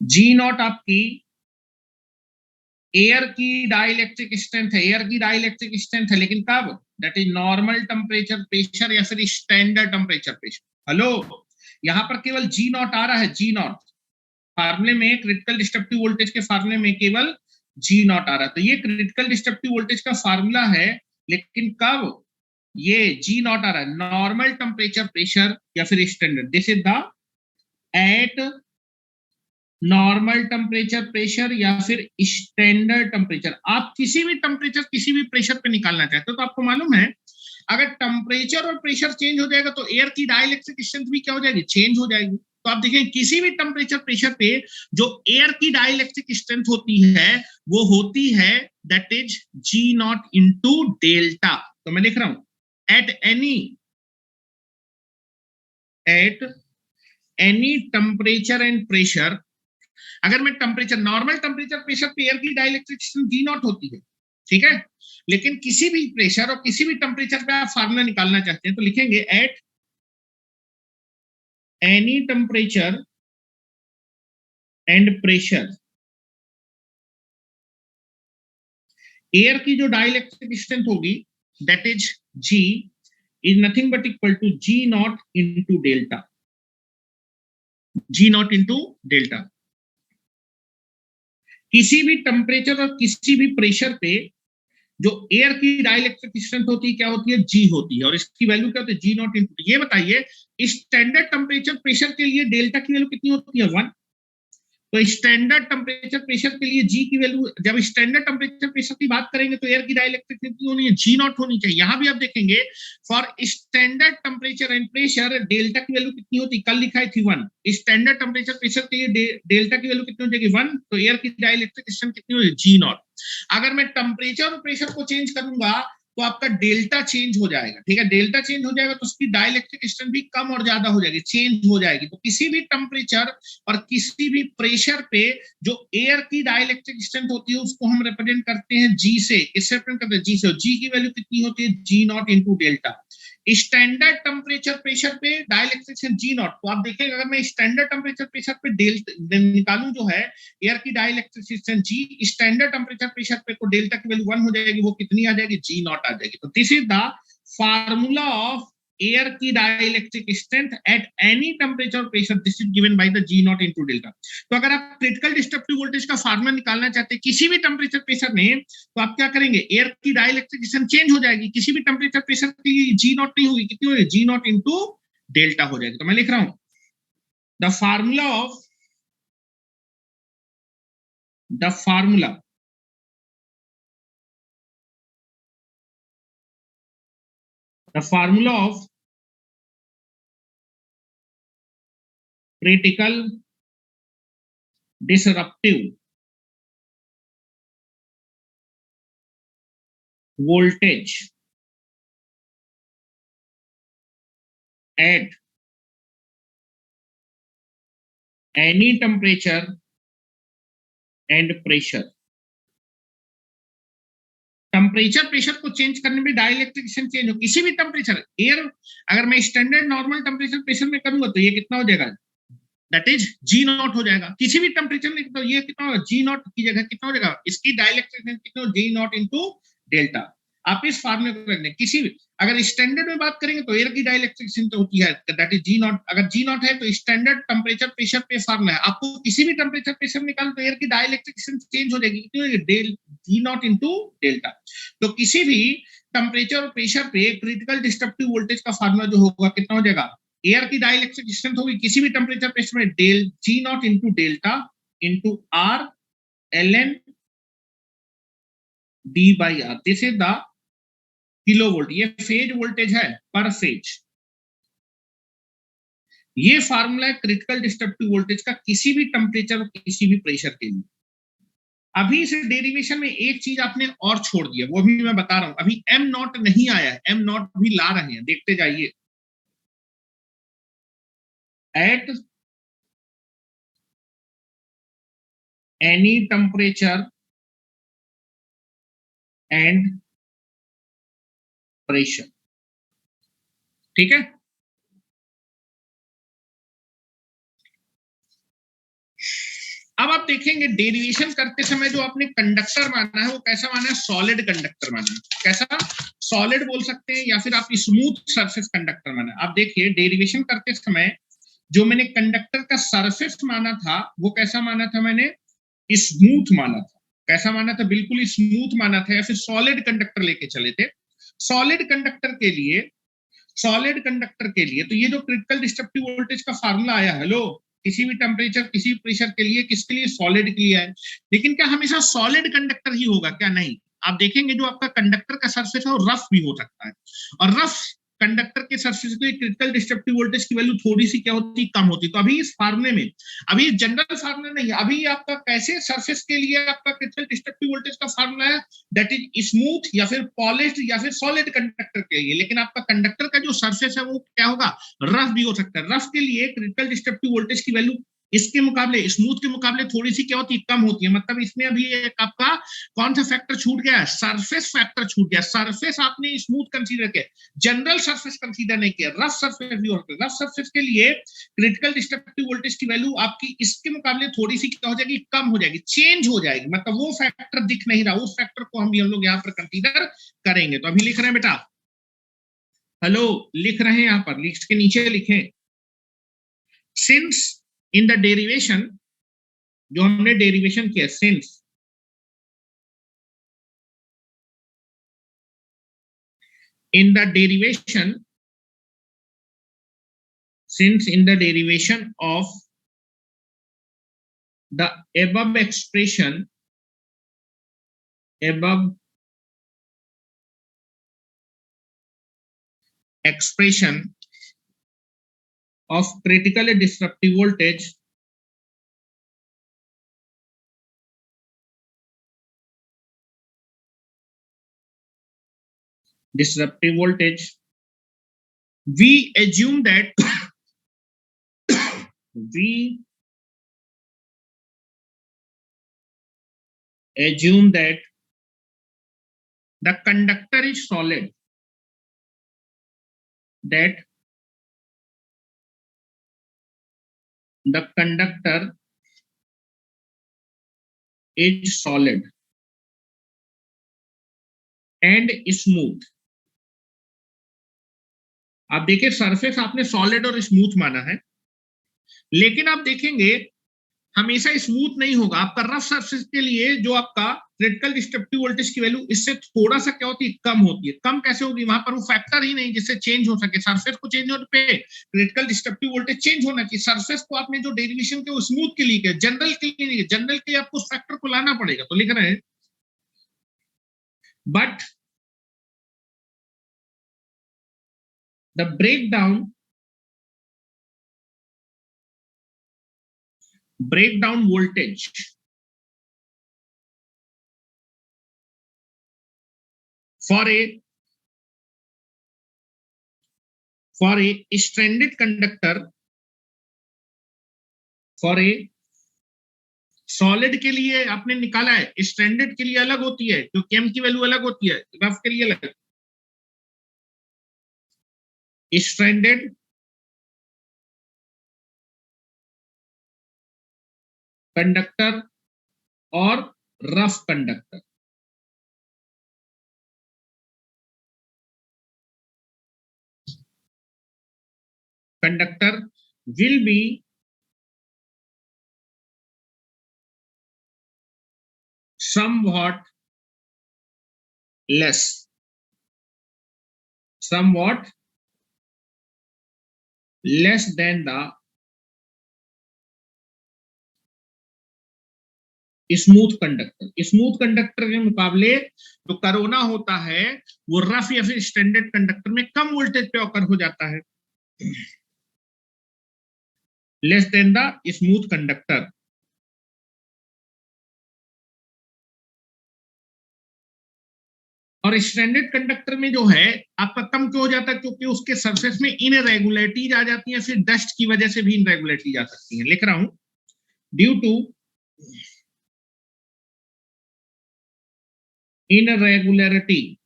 जी नॉट आपकी एयर की डाइलेक्ट्रिक स्ट्रेंथ है, एयर की डाइलेक्ट्रिक स्ट्रेंथ है, लेकिन कब, that is normal temperature pressure या फिर स्टैंडर्ड टेम्परेचर प्रेशर। हेलो, यहां पर केवल जी नॉट आ रहा है, जी नॉट फार्मूले में, क्रिटिकल डिस्ट्रक्टिव वोल्टेज के फार्मूले में केवल जी नॉट आ रहा है। तो ये क्रिटिकल डिस्ट्रक्टिव वोल्टेज का फार्मूला है, लेकिन कब ये जी नॉट आ रहा है, नॉर्मल टेम्परेचर प्रेशर या फिर standard. This is the eight normal temperature pressure या फिर स्टैंडर्ड टेम्परेचर। आप किसी भी टेम्परेचर किसी भी प्रेशर पे निकालना चाहते हो तो आपको मालूम है अगर टेम्परेचर और प्रेशर चेंज हो जाएगा तो एयर की डाइलेक्ट्रिक स्ट्रेंथ भी क्या हो जाएगी, चेंज हो जाएगी। तो आप देखें किसी भी टेम्परेचर प्रेशर पे जो एयर की डाइलेक्ट्रिक स्ट्रेंथ होती है वो होती है that is G not into delta. तो मैं लिख रहा हूं at any temperature and pressure, अगर मैं टेम्परेचर, नॉर्मल टेम्परेचर प्रेशर पे एयर की डाइलेक्ट्रिक स्ट्रेंथ जी नॉट होती है, ठीक है, लेकिन किसी भी प्रेशर और किसी भी टेम्परेचर पे आप फार्मूला निकालना चाहते हैं तो लिखेंगे at any temperature and pressure, air की जो डाइलेक्ट्रिक स्ट्रेंथ होगी that is G is nothing but equal to G not into delta, G not into delta. किसी भी टेम्परेचर और किसी भी प्रेशर पे जो एयर की डाइलेक्ट्रिक स्ट्रेंथ होती है क्या होती है, जी होती है, और इसकी वैल्यू क्या होती है, जी नॉट इंटू। ये बताइए स्टैंडर्ड टेम्परेचर प्रेशर के लिए डेल्टा की वैल्यू कितनी होती है, 1। तो स्टैंडर्ड टेम्परेचर प्रेशर के लिए जी की वैल्यू, जब स्टैंडर्ड टेम्परेचर प्रेशर की बात करेंगे तो एयर की डाइलेक्ट्रिक कितनी होनी है, जी नॉट होनी चाहिए। यहां भी आप देखेंगे for standard temperature and pressure delta की वैल्यू कितनी होती, कल लिखा है थी 1। स्टैंडर्ड टेम्परेचर प्रेशर के लिए डेल्टा की वैल्यू कितनी हो जाएगी, 1। तो एयर की डाइलेक्ट्रिक स्ट्रेंथ कितनी होगी, जी नॉट। अगर मैं टेम्परेचर और प्रेशर को चेंज करूंगा तो आपका डेल्टा चेंज हो जाएगा, ठीक है, डेल्टा चेंज हो जाएगा तो उसकी डाइलेक्ट्रिक स्ट्रेंथ भी कम और ज्यादा हो जाएगी, चेंज हो जाएगी। तो किसी भी टेम्परेचर और किसी भी प्रेशर पे जो एयर की डाइलेक्ट्रिक स्ट्रेंथ होती है उसको हम रिप्रेजेंट करते हैं जी से। किससे रिप्रेजेंट करते हैं, जी से। जी की वैल्यू कितनी होती है, g not into delta. Standard temperature pressure पे डाइलेक्ट्रिक स्ट्रेंथ जी नॉट। तो आप देखेंगे अगर मैं स्टैंडर्ड टेम्परेचर प्रेशर पे डेल्टा निकालूं जो है एयर की dielectric strength g, standard temperature pressure पे तो डेल्टा की वैल्यू 1 हो जाएगी, वो कितनी आ जाएगी, जी नॉट आ जाएगी। तो this is the formula of air की dielectric strength at any temperature pressure, this is given by the g not into delta. तो अगर आप क्रिटिकल डिस्ट्रक्टिव वोल्टेज का फार्मूला निकालना चाहते हैं किसी भी टेम्परेचर प्रेशर में तो आप क्या करेंगे, एयर की डाइलेक्ट्रिक स्ट्रेंथ चेंज हो जाएगी, किसी भी टेम्परेचर प्रेशर के लिए जी नॉट नहीं होगी, कितनी होगी, जी नॉट इनटू डेल्टा हो जाएगी। तो मैं लिख रहा हूं the formula of the formula of critical disruptive voltage at any temperature and pressure. Temperature pressure को चेंज करने में डाइलेक्ट्रिक चेंज हो, किसी भी टेम्परेचर एयर अगर मैं स्टैंडर्ड नॉर्मल टेम्परेचर प्रेशर में करूंगा तो ये कितना हो जाएगा, दैट इज जी नॉट हो जाएगा। किसी भी टेम्परेचर में तो ये कितना होगा, जी नॉट की जगह कितना हो जाएगा, इसकी डाइलेक्ट्रिक कितना हो, जी नॉट इनटू डेल्टा। आप इस फार्मूले को रख दें, किसी भी अगर स्टैंडर्ड में बात करेंगे तो एयर की डाइलेक्ट्रिक तो होती है दैट इज जी नॉट। अगर जी नॉट है तो स्टैंडर्ड टेम्परेचर प्रेशर पे फार्मूला है, आपको किसी भी टेम्परेचर प्रेशर निकालो तो एयर की डाइलेक्ट्रिक चेंज हो जाएगी, कितनी होगी, del G not into delta. तो किसी भी टेम्परेचर और प्रेशर पे क्रिटिकल डिस्ट्रक्टिव वोल्टेज का फार्मूला जो होगा कितना हो जाएगा, एयर की डाइलेक्ट्रिक स्ट्रेंथ होगी किसी भी टेम्परेचर प्रेशर में del G not into delta into R ln d by r। This is the kilovolt, ये फेज वोल्टेज है पर फेज। ये फार्मूला है क्रिटिकल डिस्ट्रक्टिव वोल्टेज का किसी भी टेम्परेचर और किसी भी प्रेशर के लिए। अभी इस डेरिवेशन में एक चीज आपने और छोड़ दिया, वो भी मैं बता रहा हूं, अभी एम नॉट नहीं आया है, एम नॉट भी ला रहे हैं, देखते जाइए। Eight any temperature and pressure, ठीक है। अब आप देखेंगे डेरिवेशन करते समय जो आपने कंडक्टर माना है वो कैसा माना है, सॉलिड कंडक्टर माना है। कैसा, सॉलिड बोल सकते हैं या फिर आप स्मूथ सरफेस कंडक्टर माना है। आप देखिए डेरिवेशन करते समय जो मैंने कंडक्टर का सरफेस माना था वो कैसा माना था, मैंने स्मूथ माना था। कैसा माना था, बिल्कुल स्मूथ माना था, या फिर सॉलिड कंडक्टर लेके चले थे। सॉलिड कंडक्टर के लिए, सॉलिड कंडक्टर के लिए तो ये जो क्रिटिकल डिस्ट्रक्टिव वोल्टेज का फार्मूला आया, हेलो, किसी भी टेम्परेचर किसी भी प्रेशर के लिए, किसके लिए, सॉलिड के लिए है। लेकिन क्या हमेशा सॉलिड कंडक्टर ही होगा क्या, नहीं। आप देखेंगे जो आपका कंडक्टर का सरफेस है वो रफ भी हो सकता है, और रफ कंडक्टर के सरफेस के क्रिटिकल डिस्ट्रक्टिव वोल्टेज की वैल्यू थोड़ी सी क्या होती, कम होती। तो अभी इस फार्मूले में, अभी जनरल फार्मूला नहीं है, अभी आपका कैसे सरफेस के लिए आपका क्रिटिकल डिस्ट्रक्टिव वोल्टेज का फार्मूला है, दैट इज स्मूथ या फिर पॉलिश्ड या फिर सॉलिड कंडक्टर के लिए। लेकिन आपका कंडक्टर का जो सरफेस है वो क्या होगा, रफ भी हो सकता है। रफ के लिए क्रिटिकल डिस्ट्रक्टिव वोल्टेज की वैल्यू इसके मुकाबले, स्मूथ के मुकाबले थोड़ी सी क्या होती है, कम होती है। मतलब इसमें अभी एक आपका कौन सा फैक्टर छूट गया है, सरफेस फैक्टर छूट गया। सरफेस आपने स्मूथ कंसीडर किया, जनरल सरफेस कंसीडर नहीं किया, रफ सरफेस भी होता है। रफ सरफेस के लिए क्रिटिकल डिस्ट्रक्टिव वोल्टेज की वैल्यू आपकी इसके मुकाबले थोड़ी सी क्या हो जाएगी, कम हो जाएगी, चेंज हो जाएगी। मतलब वो फैक्टर दिख नहीं रहा, उस फैक्टर को हम लोग यहाँ पर कंसीडर करेंगे। तो अभी लिख रहे हैं बेटा, हेलो, लिख रहे हैं यहाँ पर, लिस्ट के नीचे लिखें, सिंस इन द डेरिवेशन, जो हमने डेरिवेशन किया, since in the derivation, since in the derivation of the above expression, above expression of critically disruptive voltage, we assume that we assume that the conductor is solid, that the conductor is solid and smooth। आप देखिए surface आपने solid और smooth माना है, लेकिन आप देखेंगे हमेशा स्मूथ नहीं होगा। आपका रफ सरफेस के लिए जो आपका क्रिटिकल डिस्ट्रक्टिव वोल्टेज की वैल्यू इससे थोड़ा सा क्या होती है, कम होती है। कम कैसे होगी, वहां पर वो फैक्टर ही नहीं जिससे चेंज हो सके। सरफेस को चेंज होने पे क्रिटिकल डिस्ट्रक्टिव वोल्टेज चेंज होना चाहिए। सरफेस को आपने जो डेरिवेशन के स्मूथ के लिए किया, जनरल के लिए नहीं, जनरल के लिए आपको उस फैक्टर को लाना पड़ेगा। तो लिख रहे हैं, but the breakdown voltage for a stranded conductor, for a solid के लिए आपने निकाला है, स्टैंडर्ड के लिए अलग होती है, जो केम की वैल्यू अलग होती है, रफ के लिए अलग। स्टैंडर्ड कंडक्टर और rough conductor. Conductor will be somewhat less than the smooth conductor. Smooth conductor के मुकाबले जो कोरोना होता है वो रफ या फिर स्टैंडर्ड कंडक्टर में कम वोल्टेज पे ऑकर हो जाता है, less than the smooth conductor. और स्टैंडर्ड कंडक्टर में जो है आपका कम क्यों हो जाता है, क्योंकि उसके सरफेस में इनरेगुलरिटीज आ जाती है, फिर डस्ट की वजह से भी इनरेगुलरिटीज आ सकती है। लिख रहा हूं, due to irregularity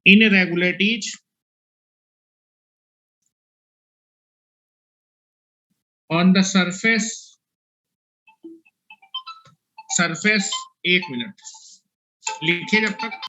irregularities on the surface 1 minute लिखिए जब तक।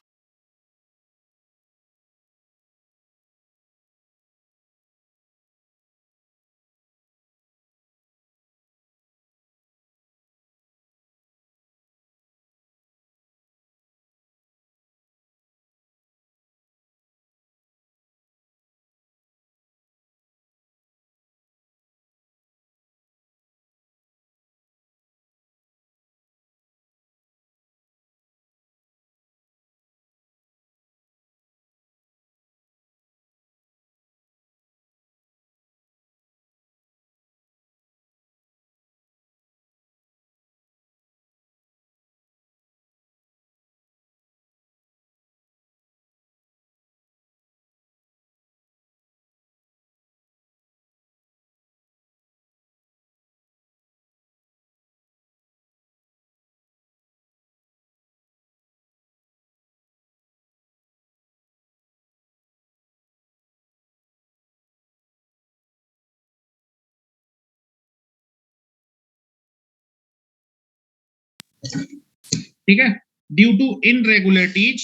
ठीक है, due to irregularities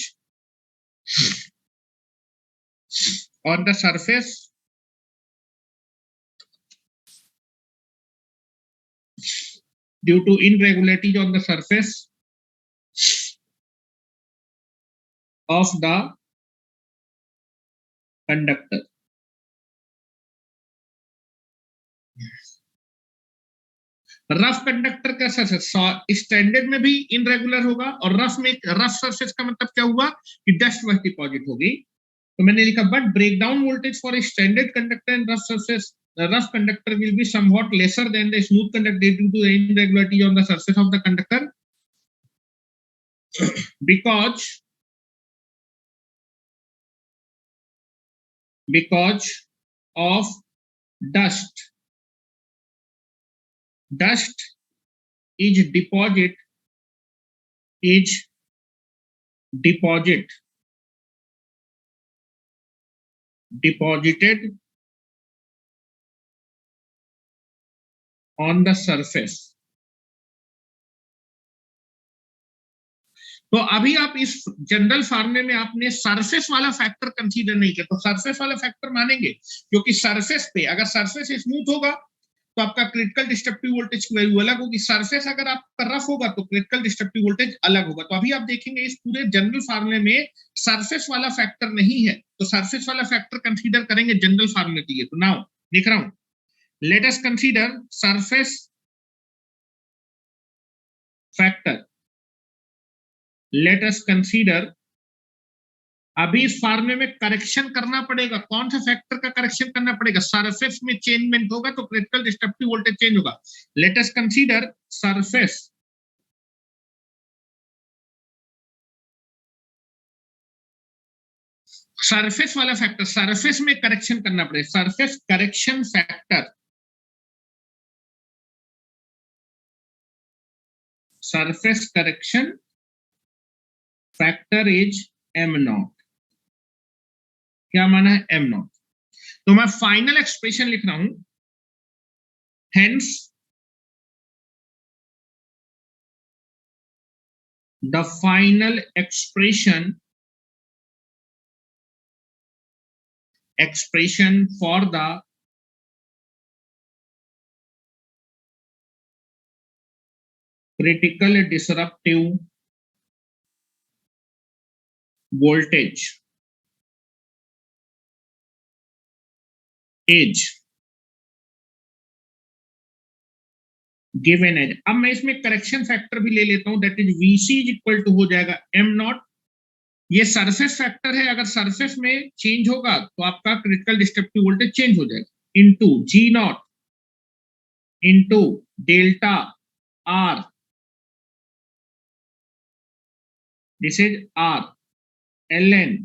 on the surface due to irregularities on the surface of the conductor। Rough conductor का सरफेस स्टैंडर्ड में भी इनरेगुलर होगा, और रफ सरफेस का मतलब क्या हुआ कि डस्ट वह डिपॉजिट होगी। तो मैंने लिखा but breakdown voltage for standard conductor and rough surface rough conductor will be somewhat lesser than the smooth conductor due to the irregularity on the surface of the conductor because of dust is deposited on the surface। तो अभी आप इस general फार्मूले में आपने surface वाला factor consider नहीं किया, तो सरफेस वाला फैक्टर मानेंगे, क्योंकि सरफेस पे अगर सरफेस स्मूथ होगा तो आपका क्रिटिकल डिस्ट्रक्टिव वोल्टेज की वैल्यू अलग होगी, सरफेस अगर आपका रफ होगा तो क्रिटिकल डिस्ट्रक्टिव वोल्टेज अलग होगा। तो अभी आप देखेंगे इस पूरे जनरल फार्मूले में सरफेस वाला फैक्टर नहीं है, तो सरफेस वाला फैक्टर कंसीडर करेंगे जनरल फार्मूले के लिए। तो नाउ लिख रहा हूं, let us consider surface factor. Late us consider, अभी इस फार्मूले में करेक्शन करना पड़ेगा, कौन सा फैक्टर का करेक्शन करना पड़ेगा, सरफेस में चेंजमेंट होगा तो क्रिटिकल डिस्ट्रक्टिव वोल्टेज चेंज होगा। Late us consider surface surface वाला फैक्टर, सरफेस में करेक्शन करना पड़ेगा, surface correction factor, surface correction factor is M not. क्या माना है? M not. तो मैं फाइनल एक्सप्रेशन लिख रहा हूं, hence the final expression for the critical disruptive voltage is given as, अब मैं इसमें करेक्शन फैक्टर भी ले लेता हूं, that is VC is equal to हो जाएगा एम नॉट। ये सरफेस फैक्टर है, अगर सरफेस में चेंज होगा तो आपका क्रिटिकल डिस्ट्रक्टिव वोल्टेज चेंज हो जाएगा, into G not into delta R, this is R ln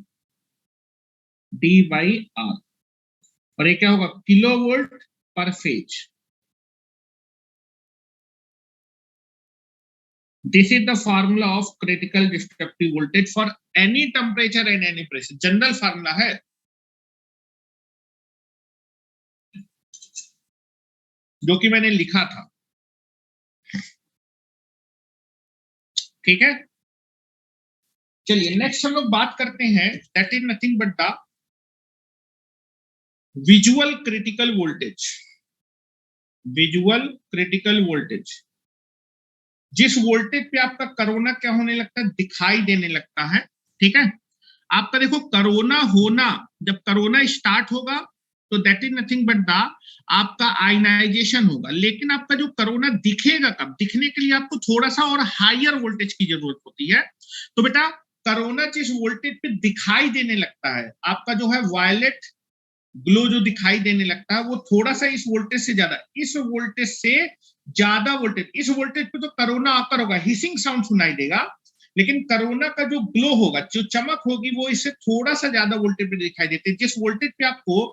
D by R, और ये क्या होगा? Kilo volt per phase. This is the formula of critical destructive voltage for any temperature and any pressure. General formula है, जो कि मैंने लिखा था। ठीक है, चलिए नेक्स्ट हम लोग बात करते हैं, that is nothing but the visual critical voltage. Visual critical voltage, जिस वोल्टेज पे आपका कोरोना क्या होने लगता है? दिखाई देने लगता है। ठीक है, आपका देखो कोरोना होना, जब कोरोना स्टार्ट होगा तो that is nothing but the आपका आयनाइजेशन होगा, लेकिन आपका जो कोरोना दिखेगा कब? दिखने के लिए आपको थोड़ा सा और हायर वोल्टेज की जरूरत होती है। तो बेटा कोरोना जिस वोल्टेज पे दिखाई देने लगता है, आपका जो है वायलेट ग्लो जो दिखाई देने लगता है, वो थोड़ा सा इस वोल्टेज से ज्यादा, इस वोल्टेज से ज्यादा वोल्टेज, इस वोल्टेज पे तो कोरोना आकर होगा, हिसिंग साउंड सुनाई देगा, लेकिन कोरोना का जो ग्लो होगा, जो चमक होगी, वो इससे थोड़ा सा ज्यादा वोल्टेज पे दिखाई देती है। जिस वोल्टेज पे आपको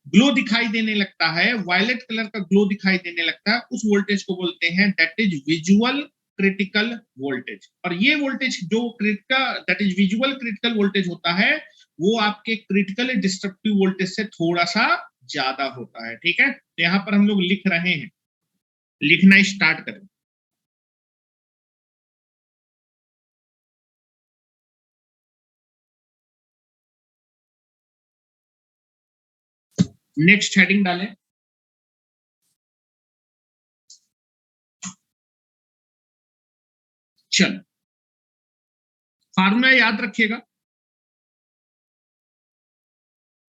ग्लो दिखाई देने लगता है, वायलेट कलर का ग्लो दिखाई देने लगता है, उस वोल्टेज को बोलते हैं that is visual critical voltage. और ये वोल्टेज जो critical, that is visual critical voltage होता है, वो आपके क्रिटिकल डिस्ट्रक्टिव वोल्टेज से थोड़ा सा ज्यादा होता है। ठीक है, तो यहां पर हम लोग लिख रहे हैं, लिखना स्टार्ट करें। नेक्स्ट हेडिंग डालें, चल फार्मूला याद रखिएगा।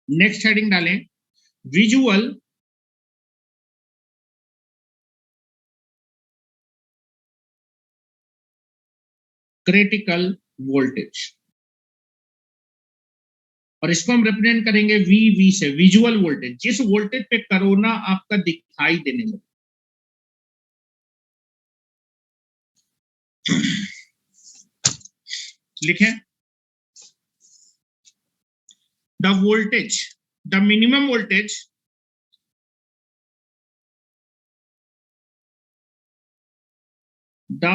नेक्स्ट हेडिंग डालें, विजुअल क्रिटिकल वोल्टेज, और इसको हम रिप्रेजेंट करेंगे वी से, विजुअल वोल्टेज, जिस वोल्टेज पे कोरोना आपका दिखाई देने लगे। लिखें, the voltage, the minimum voltage the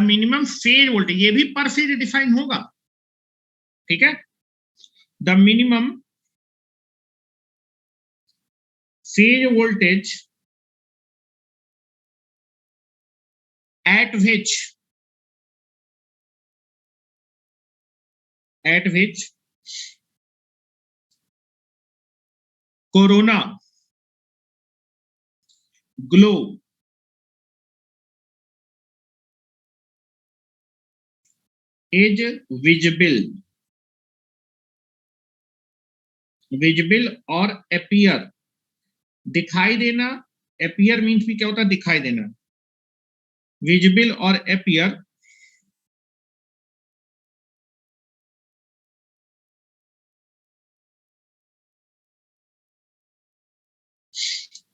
minimum phase voltage, ये भी पर फेज डिफाइन होगा। ठीक है, the minimum phase voltage at which corona glow is visible और appear, दिखाई देना, appear मीन्स भी क्या होता है? दिखाई देना। विजिबल और appear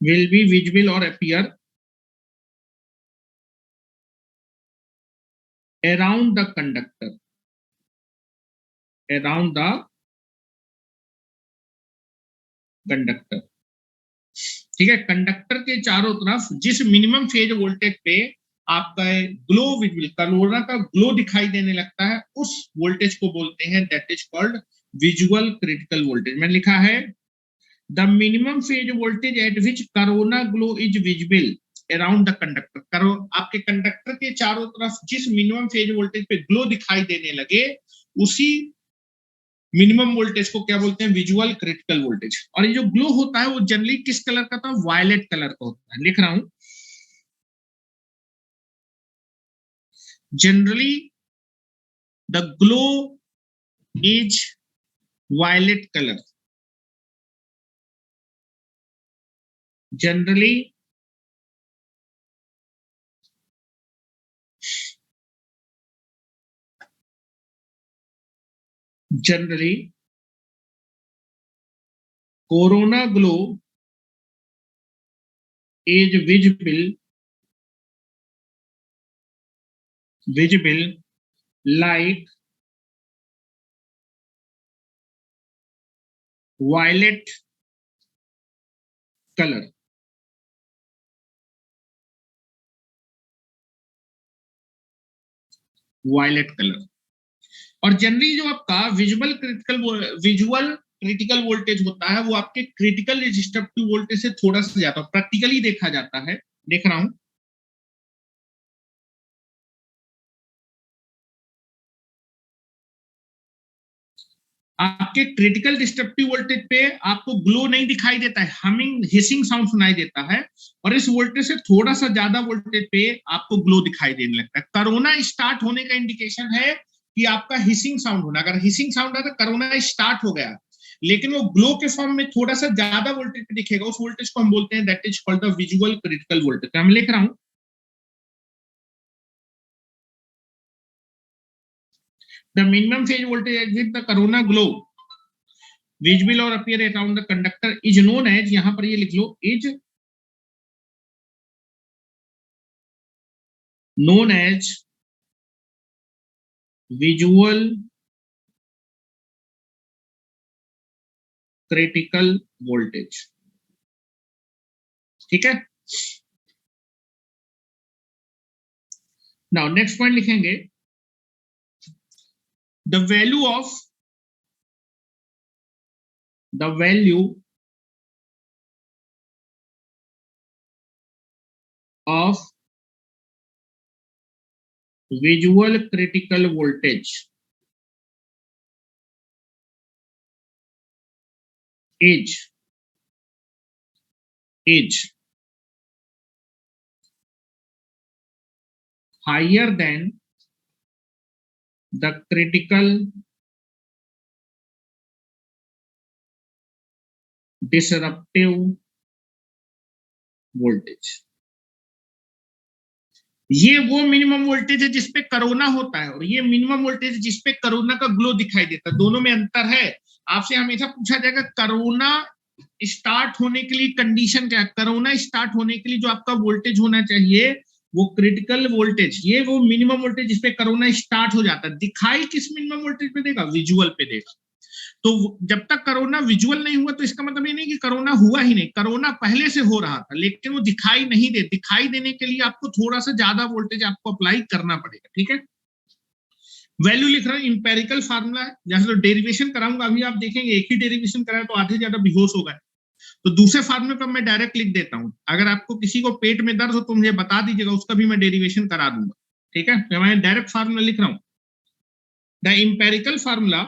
will be visible or appear around the conductor, around the conductor, ठीक है। कंडक्टर के चारों तरफ जिस मिनिमम फेज वोल्टेज पे आपका ग्लो विजिबल, करोना का ग्लो दिखाई देने लगता है, उस वोल्टेज को बोलते हैं that is called visual critical voltage. मैंने लिखा है the minimum phase voltage at which corona glow is visible around the conductor. करो आपके कंडक्टर के चारों तरफ जिस मिनिमम फेज वोल्टेज पे ग्लो दिखाई देने लगे, उसी मिनिमम वोल्टेज को क्या बोलते हैं? Visual critical voltage. और ये जो ग्लो होता है वो जनरली किस कलर का था? वायलेट कलर का होता है। लिख रहा हूं, generally the glow is violet colour, generally corona glow is visible like violet color। Violet colour. और जनरली जो आपका विजुअल क्रिटिकल वोल्टेज होता है वो आपके क्रिटिकल रेजिस्टिव वोल्टेज से थोड़ा सा ज्यादा प्रैक्टिकली देखा जाता है। देख रहा हूं, आपके क्रिटिकल डिस्ट्रक्टिव वोल्टेज पे आपको ग्लो नहीं दिखाई देता है, हमिंग हिसिंग साउंड सुनाई देता है, और इस वोल्टेज से थोड़ा सा ज्यादा वोल्टेज पे आपको ग्लो दिखाई देने लगता है। कोरोना स्टार्ट होने का इंडिकेशन है कि आपका हिसिंग साउंड होना। अगर हिसिंग साउंड है तो कोरोना स्टार्ट हो गया, लेकिन वो ग्लो के फॉर्म में थोड़ा सा ज्यादा वोल्टेज पे दिखेगा, उस वोल्टेज को हम बोलते हैं that is called the visual critical voltage. तो मैं लिख रहा हूं the minimum phase voltage at which the corona glow visible और appear around the conductor is known as, यहां पर ये लिख लो, is known as visual critical voltage। ठीक है। नाउ नेक्स्ट पॉइंट लिखेंगे the value of visual critical voltage is higher than the critical disruptive voltage। ये वो मिनिमम वोल्टेज है जिसपे कोरोना होता है, और ये मिनिमम वोल्टेज जिसपे कोरोना का ग्लो दिखाई देता है। दोनों में अंतर है। आपसे हमेशा पूछा जाएगा कोरोना स्टार्ट होने के लिए कंडीशन क्या है? कोरोना स्टार्ट होने के लिए जो आपका वोल्टेज होना चाहिए वो क्रिटिकल वोल्टेज, ये वो मिनिमम वोल्टेज जिसपे कोरोना स्टार्ट हो जाता है। दिखाई किस मिनिमम वोल्टेज पे देगा? विजुअल पे देगा। तो जब तक कोरोना विजुअल नहीं हुआ तो इसका मतलब ये नहीं कि कोरोना हुआ ही नहीं, कोरोना पहले से हो रहा था, लेकिन वो दिखाई नहीं दे। दिखाई देने के लिए आपको थोड़ा सा ज्यादा वोल्टेज आपको अप्लाई करना पड़ेगा। ठीक है। वैल्यू लिख रहा हूं, इंपेरिकल फार्मूला है। जैसे तो डेरिवेशन कराऊंगा, अभी आप देखेंगे एक ही डेरिवेशन कराए तो आधे ज्यादा बेहोश हो गए। तो दूसरे फार्मूले पर मैं डायरेक्ट लिख देता हूं। अगर आपको किसी को पेट में दर्द हो तो मुझे बता दीजिएगा, उसका भी मैं डेरिवेशन करा दूंगा। ठीक है। तो मैं डायरेक्ट फार्मूला लिख रहा हूं, the empirical formula,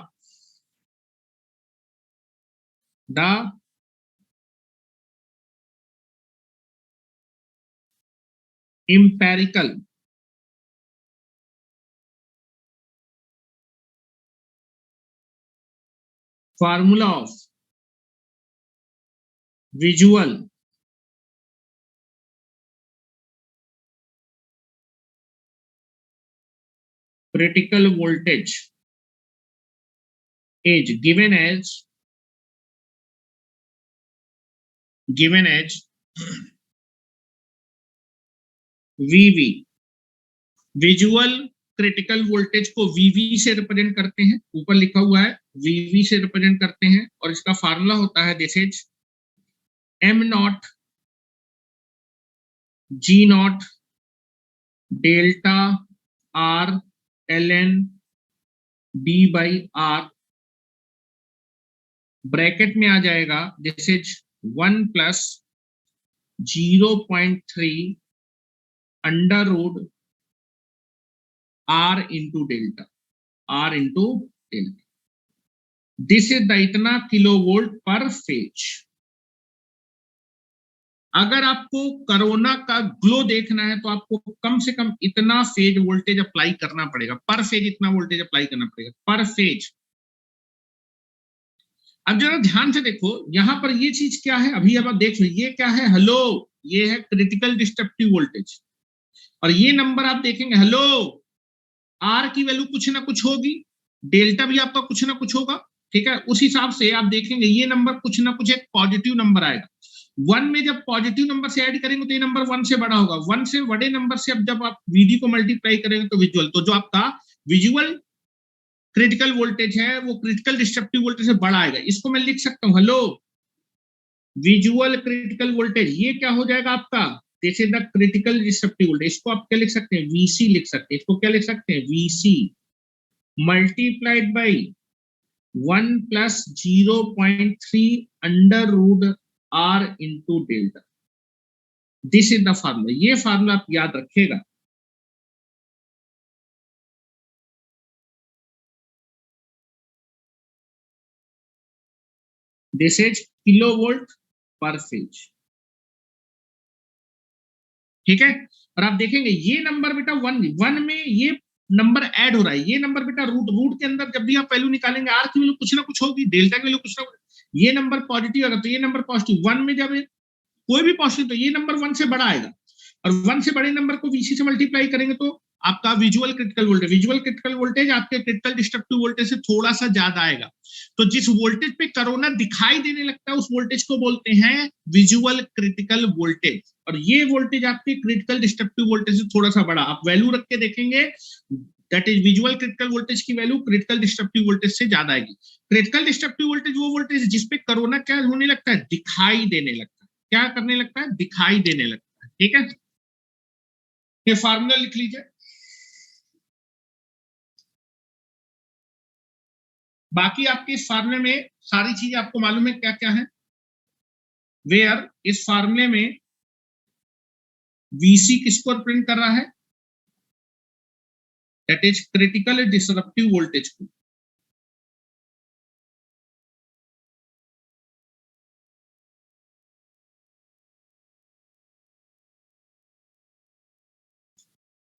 the empirical formula of visual critical voltage is given as VV, visual critical voltage को वीवी से रिप्रेजेंट करते हैं, ऊपर लिखा हुआ है वीवी से रिप्रेजेंट करते हैं, और इसका फार्मूला होता है this is M not G not delta R L N B by R, bracket में आ जाएगा this is 1 plus 0.3 under root R into delta, R into delta, this is the इतना किलो वोल्ट पर फेज। अगर आपको corona का glow देखना है तो आपको कम से कम इतना फेज वोल्टेज अप्लाई करना पड़ेगा, पर फेज इतना वोल्टेज अप्लाई करना पड़ेगा पर फेज। अब जरा ध्यान से देखो यहां पर ये चीज क्या है, अभी अब आप देख लो ये क्या है, हेलो, ये है क्रिटिकल डिस्ट्रक्टिव वोल्टेज, और ये नंबर आप देखेंगे हेलो, आर की वैल्यू कुछ ना कुछ होगी, डेल्टा भी आपका कुछ ना कुछ होगा, ठीक है। उस हिसाब से आप देखेंगे ये नंबर कुछ ना कुछ एक पॉजिटिव नंबर आएगा। 1 में जब पॉजिटिव नंबर से ऐड करेंगे तो ये नंबर 1 से बड़ा होगा, 1 से बड़े नंबर से अब जब आप वीडी को मल्टीप्लाई करेंगे तो विजुअल, तो जो आपका विजुअल क्रिटिकल वोल्टेज है वो क्रिटिकल डिस्ट्रक्टिव वोल्टेज से बड़ा आएगा। इसको मैं लिख सकता हूं हेलो विजुअल क्रिटिकल वोल्टेज, ये क्या हो जाएगा आपका, this is the critical destructive voltage. इसको आप क्या लिख सकते हैं, वीसी लिख सकते हैं। इसको क्या लिख सकते हैं, VC multiplied by 1 plus 0.3 under root R into delta, this is the formula. ये फार्मूला आप याद रखिएगा। This is kilovolt per phase, ठीक है। और आप देखेंगे ये नंबर बेटा 1 में ये नंबर ऐड हो रहा है, ये नंबर बेटा रूट के अंदर जब भी आप वैल्यू निकालेंगे आर की वैल्यू कुछ ना कुछ होगी, डेल्टा की वैल्यू कुछ ना कुछ, ये नंबर पॉजिटिव होगा तो ये नंबर पॉजिटिव, 1 में जब कोई भी पॉजिटिव तो ये नंबर 1 से बड़ा आएगा, और 1 से बड़े नंबर को वीसी से मल्टीप्लाई करेंगे तो आपका visual critical voltage, visual critical voltage आपके क्रिटिकल डिस्ट्रक्टिव वोल्टेज से थोड़ा सा ज्यादा आएगा। तो जिस वोल्टेज पे कोरोना दिखाई देने लगता है उस वोल्टेज को बोलते हैं विजुअल क्रिटिकल वोल्टेज, और ये वोल्टेज आपके क्रिटिकल डिस्ट्रक्टिव वोल्टेज से थोड़ा सा बड़ा, आप वैल्यू रख के देखेंगे that is visual critical voltage की वैल्यू क्रिटिकल डिस्ट्रक्टिव वोल्टेज से ज्यादा आएगी। क्रिटिकल डिस्ट्रक्टिव वोल्टेज वो वोल्टेज जिसपे कोरोना क्या होने लगता है, दिखाई देने लगता है, क्या करने लगता है, दिखाई देने लगता है, ठीक है। ये फार्मूला लिख लीजिए। बाकी आपके इस फार्मूले में सारी चीजें आपको मालूम है क्या क्या है, वेयर इस फार्मूले में वीसी किसको रिप्रेजेंट कर रहा है, that is critical destructive voltage को,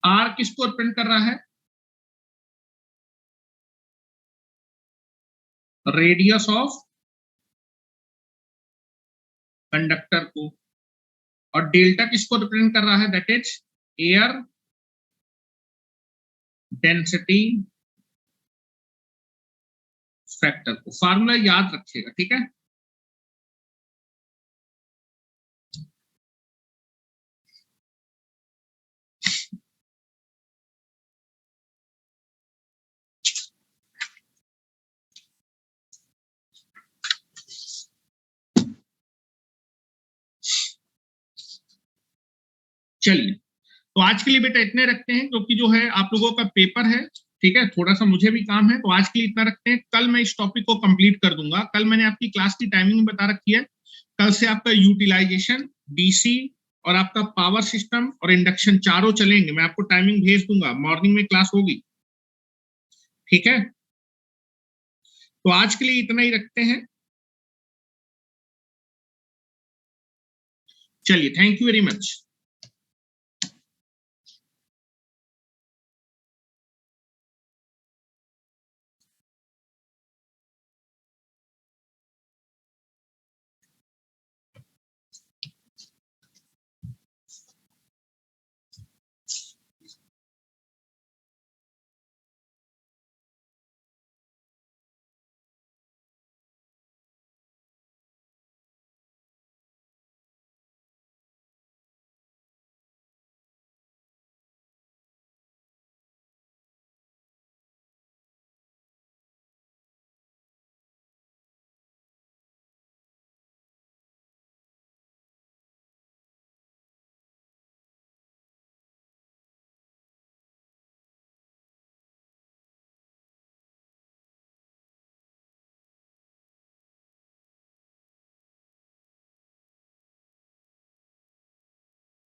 आर किसको रिप्रेजेंट कर रहा है, रेडियस ऑफ कंडक्टर को, और डेल्टा किसको रिप्रेजेंट कर रहा है, that is air density factor को। फार्मूला याद रखिएगा, ठीक है। चलिए तो आज के लिए बेटा इतने रखते हैं, क्योंकि जो है आप लोगों का पेपर है, ठीक है, थोड़ा सा मुझे भी काम है, तो आज के लिए इतना रखते हैं। कल मैं इस टॉपिक को कंप्लीट कर दूंगा। कल मैंने आपकी क्लास की टाइमिंग बता रखी है, कल से आपका यूटिलाइजेशन, डीसी और आपका पावर सिस्टम और इंडक्शन चारों चलेंगे। मैं आपको टाइमिंग भेज दूंगा, मॉर्निंग में क्लास होगी, ठीक है। तो आज के लिए इतना ही रखते हैं। चलिए, थैंक यू वेरी मच।